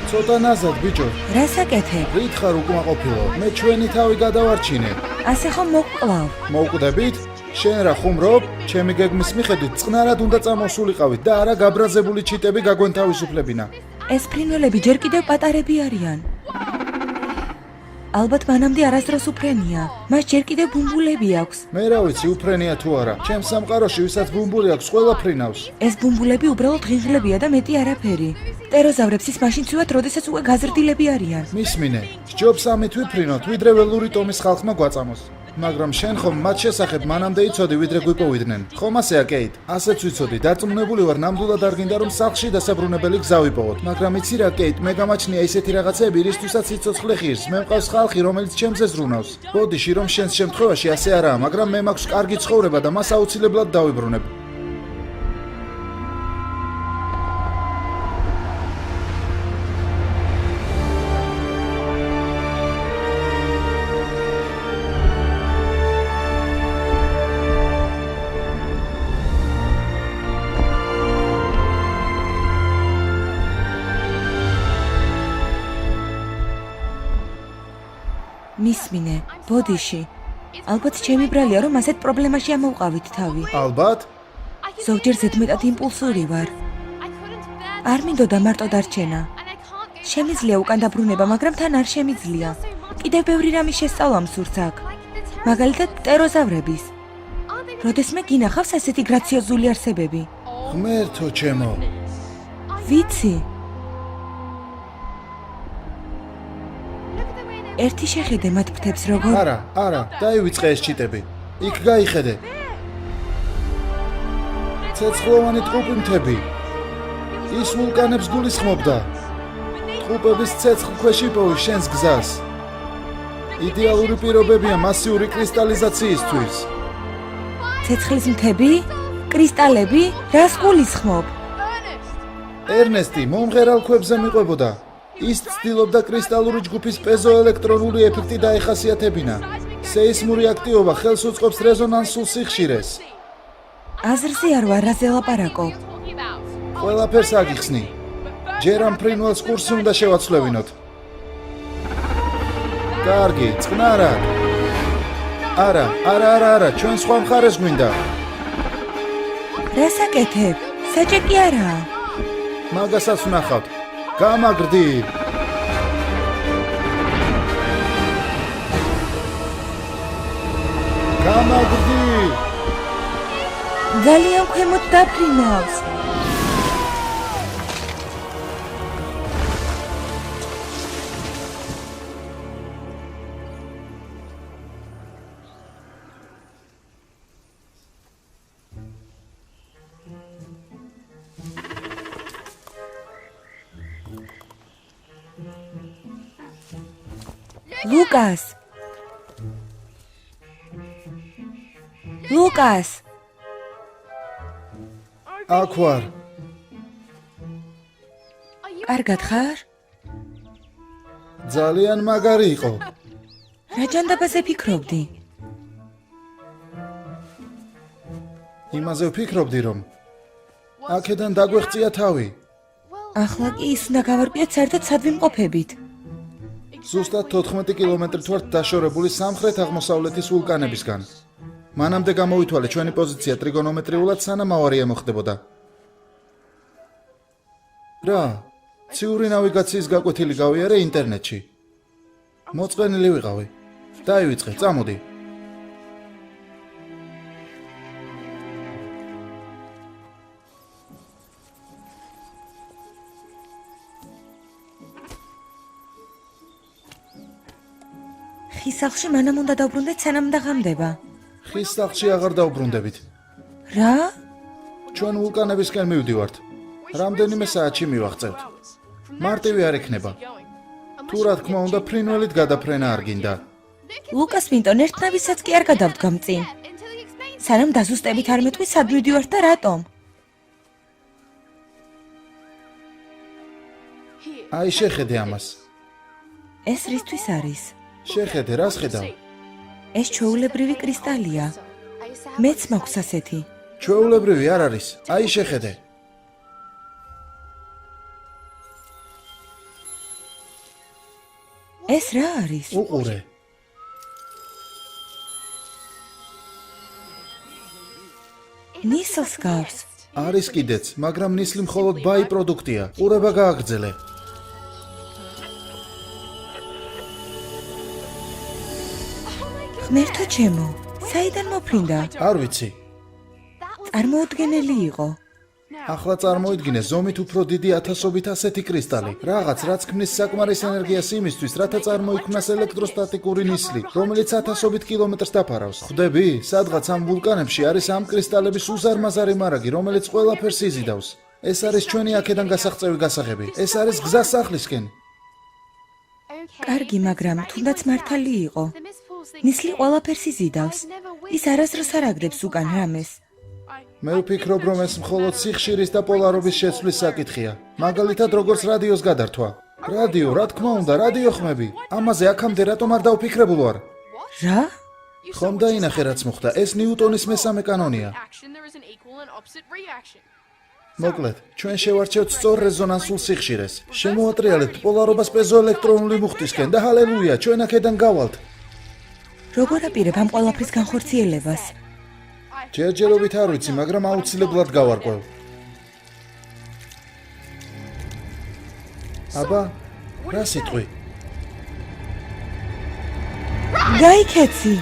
ცოტა ნაზად, ბიჭო. რას აკეთებ? რით ხარ უკმაყოფილო? მე ჩვენი თავი გადავარჩინე. ასე ხომ მოგკლავ? მოვკვდებით? შენ რა ხუმრობ? ჩემი გეგმის მიხედვით წყნარად უნდა წამოსულიყავით და არა გაბრაზებული ჩიტები გაგვენთავისუფლებინა. ეს ფრინველები ჯერ კიდევ პატარები არიან. ალბათ მანამდე არასდროს უფრენია. მას ჯერ კიდევ ბუმბულები აქვს. მე რა ვიცი, უფრენია თუ არა. ჩემს სამყაროში ვისაც ბუმბული აქვს, ყველა ფრინავს. ეს ბუმბულები უბრალოდ ღინღლებია და მეტი არაფერი. პტეროზავრებს ის მაშინ ცივად, როდესაც უკვე გაზრდილები არიან. მისმინე, სჯობს ამით ვიფრინოთ, ვიდრე ველური ტომის ხალხმა გვაწამოს. მაგრამ შენ ხომ მათ შესახებ მანამდე იცოდი, ვიდრე გვიპოვიდნენ. ხომ ასეა, კეით? ასეც ვიცოდი, დარწმუნებული ვარ, ნამდვილად არ გინდა რომ სახლში დასაბრუნებელი გზა ვიპოვოთ. მაგრამ იცი რა, კეით, მე გამაჩნია ისეთი რაღაცები, რისთვისაც სიცოცხლე ღირს. მე მყავს ხალხი, რომელიც ჩემზე ზრუნავს. ბოდიში, რომ შენს შემთხვევაში ასე არაა, მაგრამ მე მაქვს კარგი ცხოვრება და მას აუცილებლად დავიბრუნებ. მისმინე, ბოდიში. ალბათ ჩემი ბრალია, რომ ასეთ პრობლემაში ამოვყავით თავი. ალბათ? ზოგჯერ ზედმეტად იმპულსური ვარ. არ მინდოდა მარტო დარჩენა. შემიძლია უკან დაბრუნება, მაგრამ თან არ შემიძლია. კიდევ ბევრი რამის შესწავლა მსურს აქ. მაგალითად, პტეროზავრების. როდესმე გინახავს ასეთი გრაციოზული არსებები. ღმერთო ჩემო. ვიცი. ერთი შეხედე მათ ფრთებს როგორ არა, დაივიწყე ეს ჩიტები. იქ გაიხედე. ცეცხლოვანი ტყუპი მთები. ის ვულკანებს გულისხმობდა. ტყუპების ცეცხლ ქვეშ იპოვის შენს გზას. იდეალური პირობებია მასიური კრისტალიზაციისთვის. ცეცხლის მთები? კრისტალები? რას გულისხმობ? ერნესტი მომღერალ ქვებზე მიყვებოდა. ის ცდილობდა კრისტალური ჯგუფის პეზოელექტრონული ეფექტი დაეხასიათებინა. სეისმური აქტივობა ხელს უწყობს რეზონანსულ სიხშირეს. აზრზე არ ვარ, რაზე ლაპარაკობ. ყველაფერს აგიხსნი. ჯერ ამ ფრინველს კურსი უნდა შევაცვლევინოთ. კარგი, წყნარად. არა, ჩვენ სხვა მხარეს გვინდა. რას აკეთებ? საჭე კი არაა. მაგასაც ვნახავთ. გამაგრდი. ძალიან ქვემოთ დაფრინავს. ლუკას აქ ვარ. კარგად ხარ? ძალიან მაგარი იყო. რა ჯანდაბაზე ფიქრობდი? იმაზე ვფიქრობდი, რომ აქედან დაგვეღწია თავი. ახლა კი ის უნდა გავარკვიოთ საერთოდ სად ვიმყოფებით. ზუსტად 14 კილომეტრით ვართ დაშორებული სამხრეთ-აღმოსავლეთის ვულკანებისგან. მანამდე გამოვითვალე ჩვენი პოზიცია ტრიგონომეტრიულად, სანამ ავარია მოხდებოდა. რა, ციური ნავიგაციის გაკვეთილი გავიარე ინტერნეტში. მოწყენილი ვიყავი. დაივიწყე, წამოდი. ხის სახლში მანამ უნდა დავბრუნდეთ, სანამ დაღამდება. ხის სახლში აღარ დავბრუნდებით. რა? ჩვენ ვულკანებისკენ მივდივართ. რამდენიმე საათში მივაღწევთ. მარტივი არ იქნება. თუ რა თქმა უნდა ფრინველით გადაფრენა არ გინდა. ლუკას მინტონ ერთნავისაც კი არ გადავდგამ წინ. სანამ დაზუსტებით არ მეტყვი სად მივდივართ და რატომ? აი შეხედე ამას. ეს რისთვის არის? შეხედე, რას ხედავ? ეს ჩვეულებრივი კრისტალია. მეც მაქვს ასეთი. ჩვეულებრივი არ არის. აი შეხედე. ეს რა არის? უყურე. ნისლს გავს. არის კიდეც, მაგრამ ნისლი მხოლოდ ბაი პროდუქტია. ყურება გააგრძელე. ღმერთო ჩემო, საიდან მოფრინდა? არ ვიცი. წარმოუდგენელი იყო. ახლა წარმოიდგინე ზომით უფრო დიდი ათასობით ასეთი კრისტალი. რაღაც, რაც ქმნის საკმარის ენერგიას იმისთვის, რათა წარმოიქმნას ელექტროსტატიკური ნისლი, რომელიც ათასობით კილომეტრს დაფარავს. ხვდები? სადღაც ამ ვულკანებში არის ამ კრისტალების უზარმაზარი მარაგი, რომელიც ყველაფერს იზიდავს. ეს არის ჩვენი აქედან გასაღწევი გასაღები. ეს არის გზა სახლისკენ. კარგი, მაგრამ თუნდაც მართალი იყო. ნისლი ყველაფერს იზიდავს. ის არასდროს არ აგდებს უკან რამეს. მე ვფიქრობ, რომ ეს მხოლოდ სიხშირის და პოლარობის შეცვლის საკითხია. მაგალითად, როგორც რადიოს გადართვა. რადიო, რა თქმა უნდა, რადიო ხმები. ამაზე აქამდე რატომ არ დავფიქრებულ ვარ? რა? ხომ დაინახე რაც მოხდა. ეს ნიუტონის მესამე კანონია. მოკლედ, ჩვენ შევარჩევთ სწორ რეზონანსულ სიხშირეს. შემოატრიალებთ პოლარობას პეზოელექტრონული მუხტისკენ და ჰალელუია, ჩვენ აქედან გავალთ. როგორ აპირებ ამ ყველაფრის განხორციელებას? ჯერჯერობით არ ვიცი, მაგრამ აუცილებლად გავარკვევ. აბა, რა სიტყვი? გაიქეცი!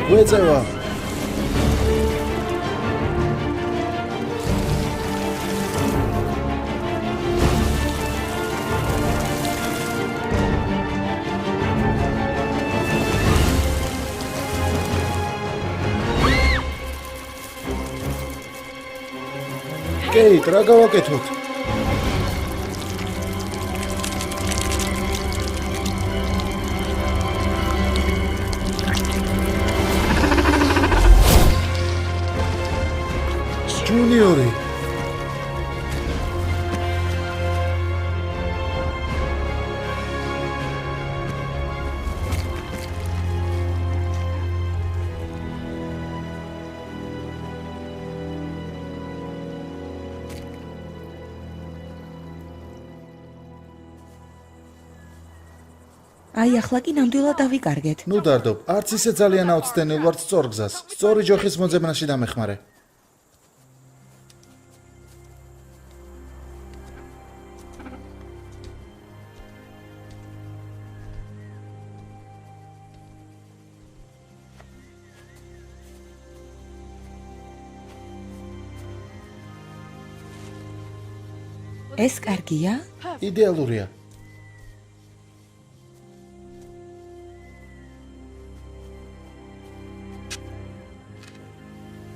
გვეწევა. კეით, რა გავაკეთოთ? ჯუნიორი. აი, ახლა კი ნამდვილად დავიკარგეთ. ნუ დარდობ, არც ისე ძალიან აუცდენილ ვარ სწორ გზას. სწორი ჯოხის მოძებნაში დამეხმარე. ეს კარგია? იდეალურია.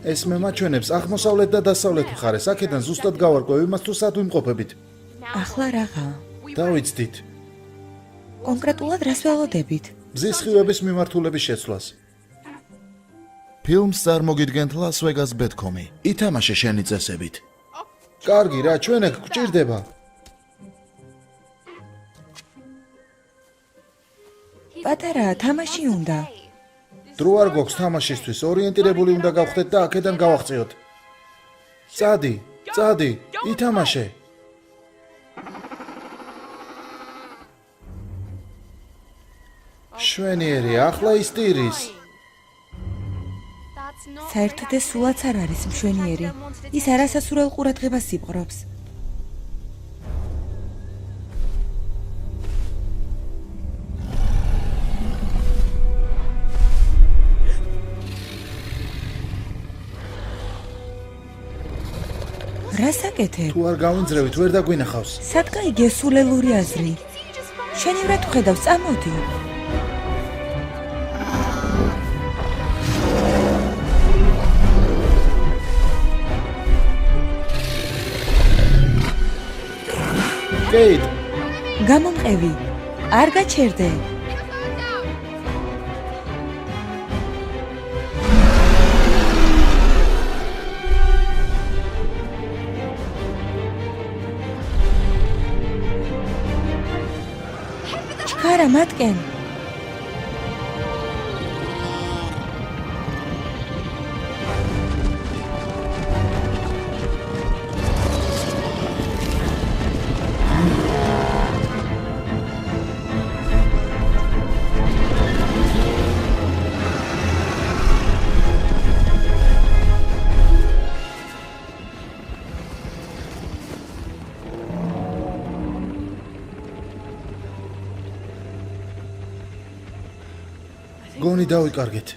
ეს მე მაჩვენებს აღმოსავლეთ და დასავლეთ მხარეს. აქედან ზუსტად გავარკვევ იმას, თუ სად ვიმყოფებით. ახლა რაღა? დავიცდით. კონკრეტულად რას ველოდებით? მზის სხივების მიმართულების შეცვლას. ფილმს წარმოგიდგენთ Las-Vegas Bet.com-ი. ითამაშე შენი წესებით. კარგი რა, ჩვენ ეგ გვჭირდება. პატარა, თამაში უნდა. დრო არ გვაქვს თამაშისთვის, ორიენტირებული უნდა გავხდეთ და აქედან გავაღწიოთ. წადი, წადი, ითამაშე. შვენიერი, ახლა ისტირის. საერთოდ ეს სულაც არ არის მშვენიერი. ის არასასურველ ყურადღებას იპყრობს. რას აკეთებ? თუ არ გავინძრევით, ვერ დაგვინახავს. სადგაიგე სულელური აზრი. შენი რა თუ ხედავს, წამოდი. კეით, გამომყევი. არ გაჩერდე. ჩქარა მატკენ. გონი დავიკარგეთ.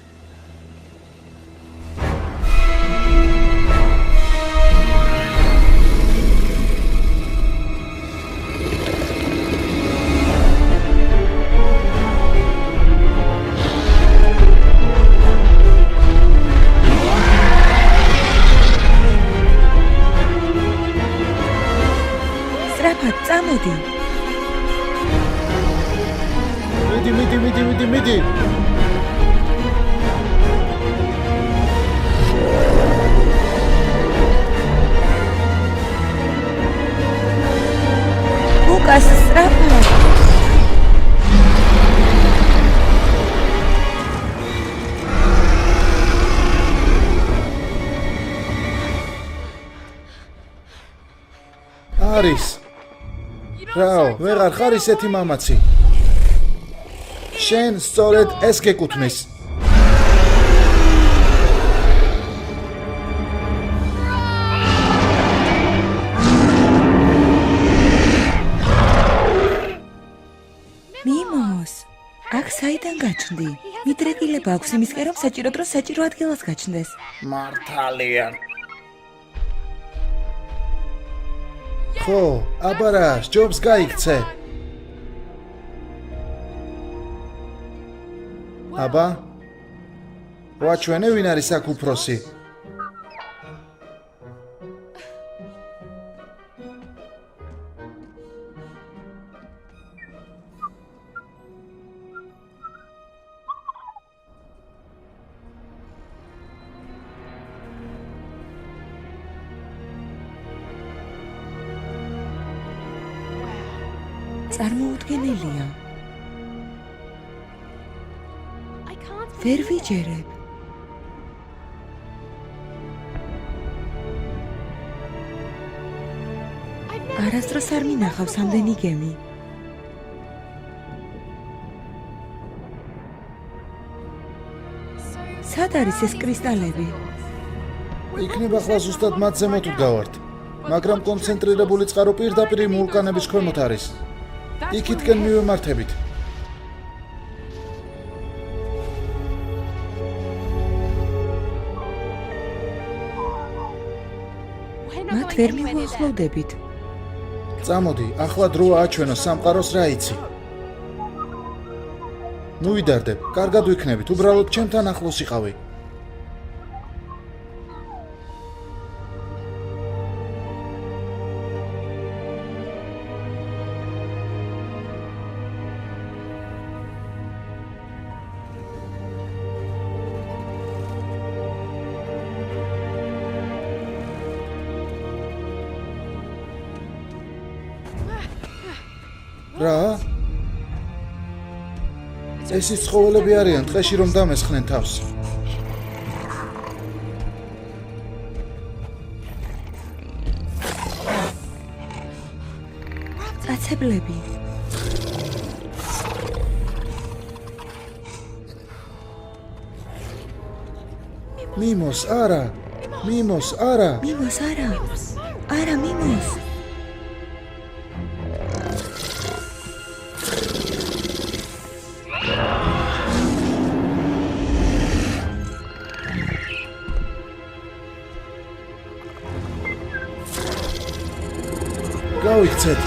სწრაფად წამოდი. მიდი. ლუკას სწრაფად. არის. რაო, ვეღარ ხარ ისეთი მამაცი. შენ სწორედ ეს გეკუთვნის. მიმოს. აქ საიდან გაჩნდი? მიდრეკილება აქვს იმისკენ, რომ საჭირო დროს საჭირო ადგილას გაჩნდეს. მართალია. ხო, აბარა, ჯობს გაიქცე. აბა? ვაჩვენე ვინ არის აქ უფროსი? წარმოუდგენელია. ვერ ვიჯერებ. არასდროს არ მინახავს ამდენი გემი. სად არის ეს კრისტალები? იქნება ახლა ზუსტად მათ ზემოთ ვდავართ. მაგრამ კონცენტრირებული წყარო პირდაპირ იმ ვულკანების ქვემოთ არის. იქითკენ მივემართებით. მათ ვერ მივახლოვდებით. წამოდი, ახლა დროა აჩვენო სამყაროს რა იცი. ნუ ვიდარდებ, კარგად ვიქნებით, უბრალოდ ჩემთან ახლოს იყავი. რა? ეს ის ცხოველები არიან, ტყეში რომ დამესხნენ თავს. კაცებლები. მიმოს, არა. მიმოს, არა. მიმოს არა. არა მიმოს. გავიქცეთ.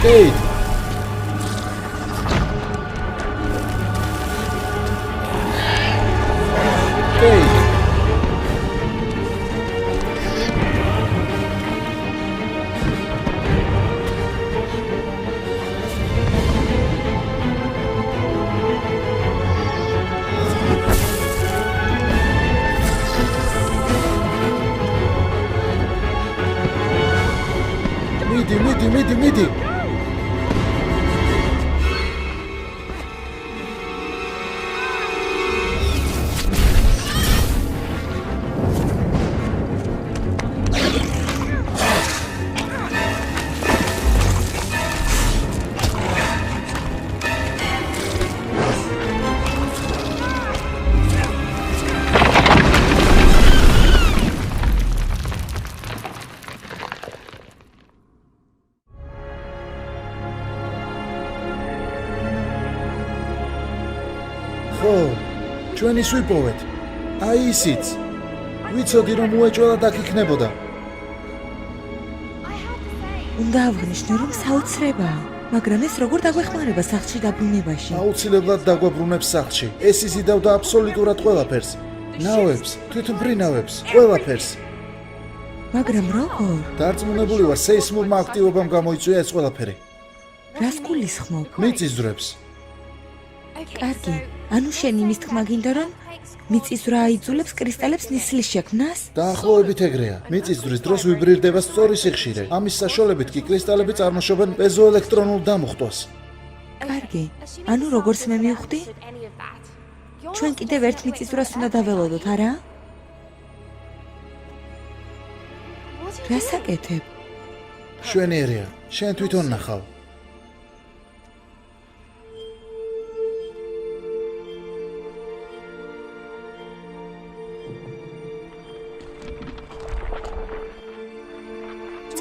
Kate! Kate! Midi! ჩვენ ის ვიპოვეთ. აი ისიც. ვიცოდი რომ უეჭველად აქ იქნებოდა. უნდა ავღნიშნო რომ საოცრებაა, მაგრამ ეს როგორ დაგვეხმარება სახლში დაბრუნებაში? აუცილებლად დაგვაბრუნებს სახლში. ეს იზიდავდა აბსოლუტურად ყველაფერს. ნავებს, თვითმფრინავებს, ყველაფერს. მაგრამ როგორ? დარწმუნებული ვარ, სეისმურმა აქტივობამ გამოიწვია ეს ყველაფერი. რას გულისხმობ? მიწისძვრებს. კარგი, ანუ შენ იმის თქმა გინდა რომ მიწისძვრა აიძულებს კრისტალებს ნისლის შექმნას? დაახლოებით ეგრეა. მიწისძვრის დროს ვიბრირდება სწორი სიხშირე. ამის საშუალებით კი კრისტალები წარმოშობენ პეზოელექტრონულ დამუხტვას. კარგი, ანუ როგორც მე მივხვდი, ჩვენ კიდევ ერთ მიწისძვრას უნდა დაველოდოთ, არა? რას აკეთებ? შვენიერია, შენ თვითონ ნახავ.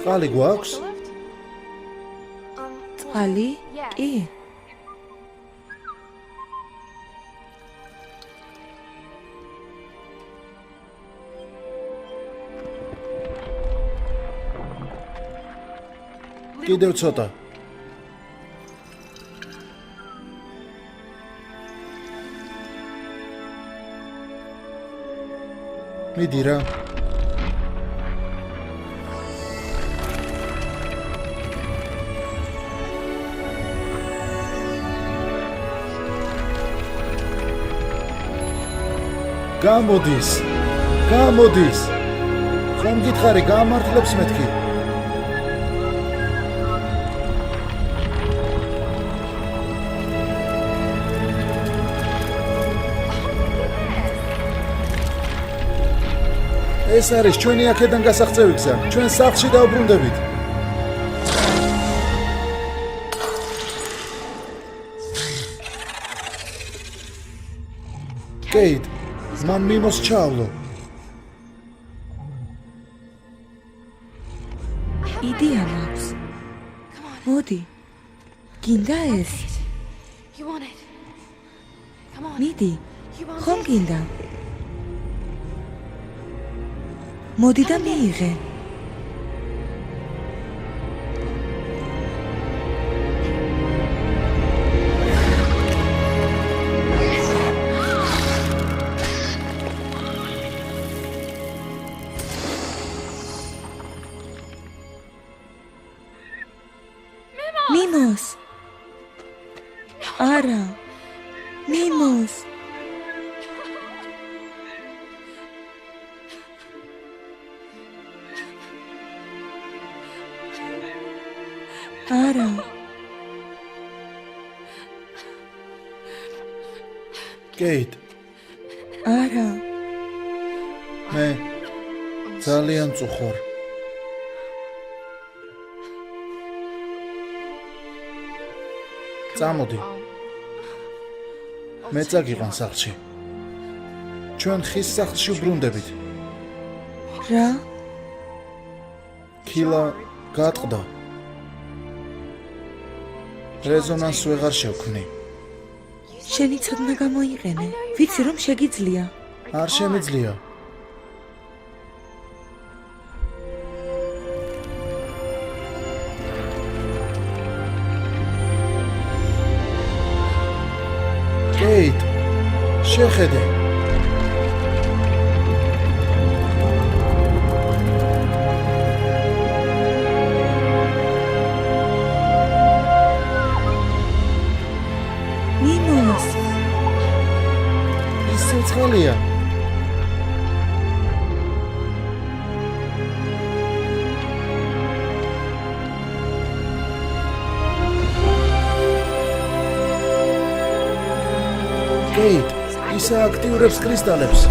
წყალი გვაქვს? წყალი? კი. კიდევ ცოტა. მიდი რა. გამოდის. ხომ გითხარი, გამართლებს მეთქი. ეს არის ჩვენი აქედან გასაღწევი გზა. ჩვენ სახლში დავბრუნდებით. კეით, მან მიმოს ჩავლო. იდეა მაქვს. მოდი. გინდა ეს? მიდი. ხომ გინდა? მოდი და მიიღე. მიმოს. არა. მიმოს. არა. კეით, არა. მე ძალიან წუხარ. წამოდი. მე წაგიყვან სახლში. ჩვენ ხის სახლში ვბრუნდებით. რა? ქილა გატყდა. რეზონანს ვეღარ შევქმნი. შენი ცოდნა გამოიყენე. ვიცი რომ შეგიძლია. არ შემიძლია. კეით, შეხედე. მიმოს. ის ცოცხალია. კეით, ის აქტიურებს კრისტალებს.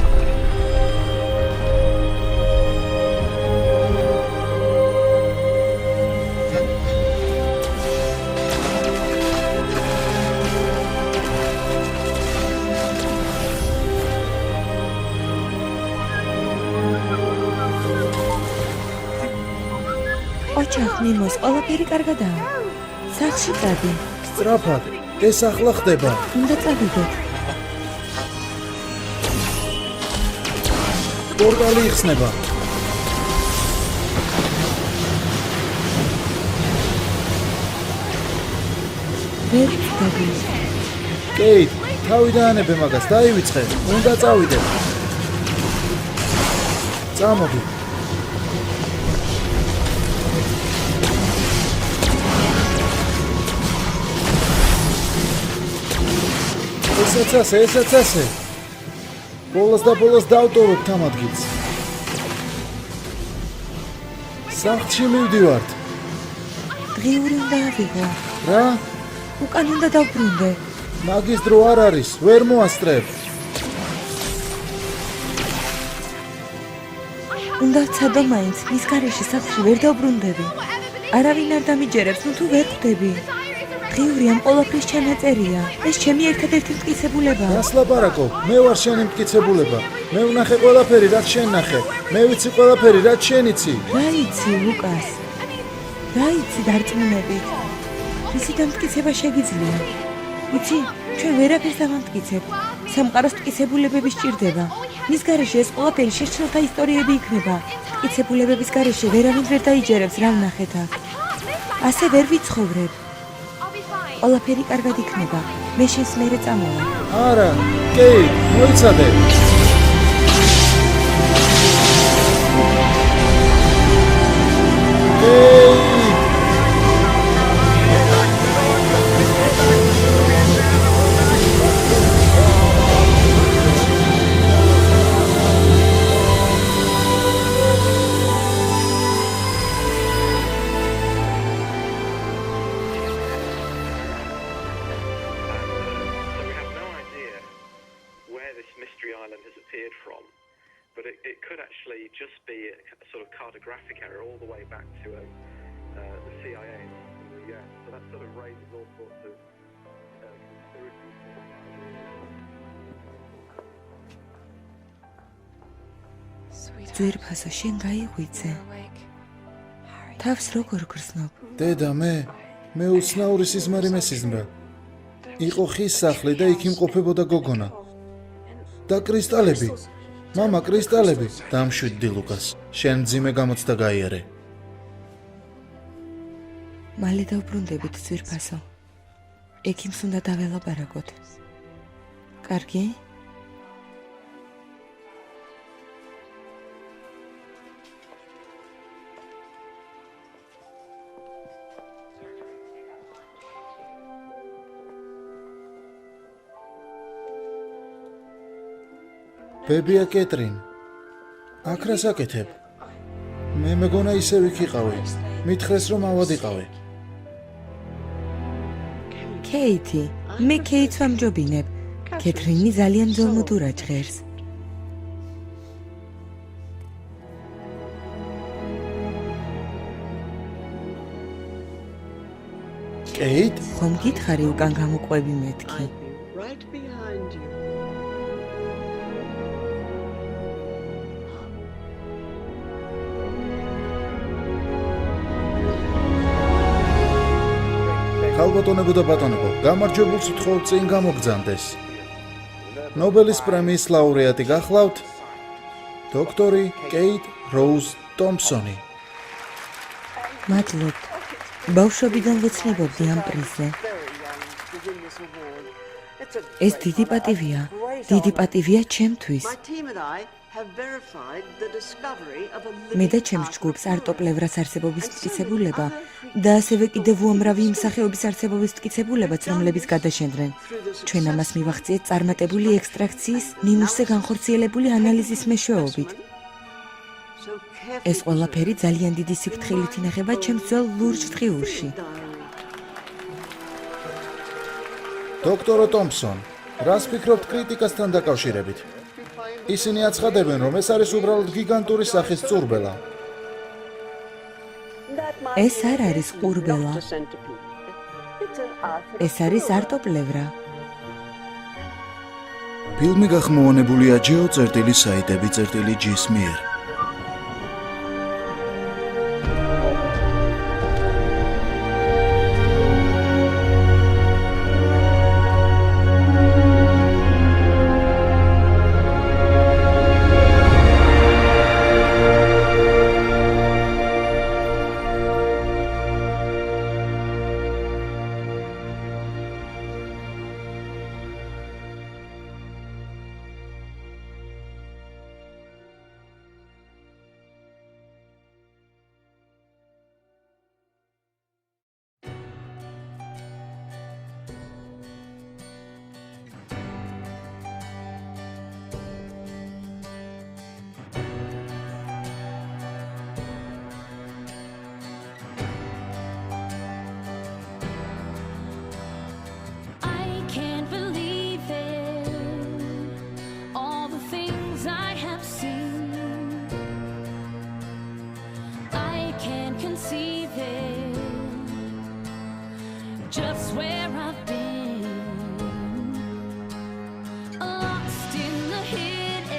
ოჩახ მიმოს, ყველაფერი კარგადაა. სახლში წადი. სწრაფად, ეს ახლა ხდება. უნდა წავიდეთ. პორტალი იხსნება. ვერ ვწდები. კეით, თავი დაანებე მაგას, დაივიწყე, უნდა წავიდე. წამოდი. ესაც ასე. ბოლოს დავტოვებ ამ ადგილს. სახლში მივდივართ. დღიური უნდა ავიღო. რა? უკან უნდა დავბრუნდე. მაგის დრო არ არის, ვერ მოასწრებ. უნდა ვცადო მაინც, ის გარეშე სახლში ვერ დავბრუნდები. არავინ არ დამიჯერებს, თუ ვერ ხვდები. დღიური ამ ყველაფრის ჩანაწერია. ეს ჩემი ერთადერთი მტკიცებულებაა. გასლაპარაკო, მე ვარ შენი მტკიცებულება. მე ვნახე ყველაფერი, რაც შენ ნახე. მე ვიცი ყველაფერი, რაც შენ იცი. რა იცი, ლუკას? რა იცი დარწმუნებით? ისი დამტკიცება შეგიძლია. იცი, ჩვენ ვერაფერს ავამტკიცებ. სამყაროს მტკიცებულებები სჭირდება. მის გარეშე ეს ყველაფერი შეშლილთა ისტორიები იქნება. მტკიცებულებების გარეშე ვერავინ ვერ დაიჯერებს რა ვნახეთ აქ. ასე ვერ ვიცხოვრებ. ყველაფერი კარგად იქნება. მე შენს მერე წამოვალ. არა, კეით, მოიცადე. But it could actually just be a sort of cartographic error all the way back to the CIA in the US. So that sort of raises all sorts of conspiracy. ძვირფასო, შენ გაიღვიძე. თავს როგორ გრძნობ? დედა, მე უცნაური სიზმარი მესიზმრა. იყო ხის სახლი და იქ იმყოფებოდა გოგონა. და კრისტალები. მამა, კრისტალები. დამშვიდდი ლუკას. შენ მძიმე გამოცდა გაიარე. მალე დავბრუნდებით ძვირფასო. ექიმს უნდა დაველაპარაკოთ. კარგი? ბებია კეტრინ. აქ რა საკეთებ? მე მეგონა ისე ვიქიყავი. მითხრეს რომ ავადიყავი. კეითი, მე კეითს ვამჯობინებ. კეტრინი ძალიან ძოლმოდურა ჟღერს. კეით? ხომ გითხარი უკან გამოყვები მეთქი? Right behind you. ქალბატონებო და ბატონებო, გამარჯვებულს ვთხოვთ წინ გამოგზავნდეს. ნობელის პრემიის ლაურეატი გახლავთ დოქტორი კეით როუზ ტომპსონი. მადლობ. ბავშვობიდან ვეცნობოდი ამ პრიზზე. ეს დიდი პატივია. დიდი პატივია ჩემთვის. My team and I have verified the discovery of a მე და living ჩემს ჯგუფს არტოპლევრას არსებობის მტკიცებულება და ასევე კიდევ უამრავი იმ სახეობის არსებობის მტკიცებულებაც, რომლებიც გადაშენდნენ. ჩვენ ამას მივახციეთ წარმატებული ექსტრაქციის, ნიმუშზე განხორციელებული ანალიზის მეშვეობით. so carefully ეს ყველაფერი ძალიან დიდი სიფრთხილით ინახება ჩემს ძველ ლურჯ დღიურში. დოქტორო ტომპსონ, რას ფიქრობთ კრიტიკასთან დაკავშირებით? ისინი აცხადებენ, რომ ეს არის უბრალოდ გიგანტური სახის წურბელა. ეს არ არის ყურბელა. ეს არის არტოპლევრა. ფილმი გახმოვანებულია geo.saiteb.gis მიერ. within, just where I've been, lost in the hidden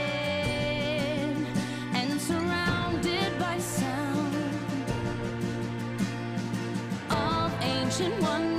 and surrounded by sound of ancient wonders.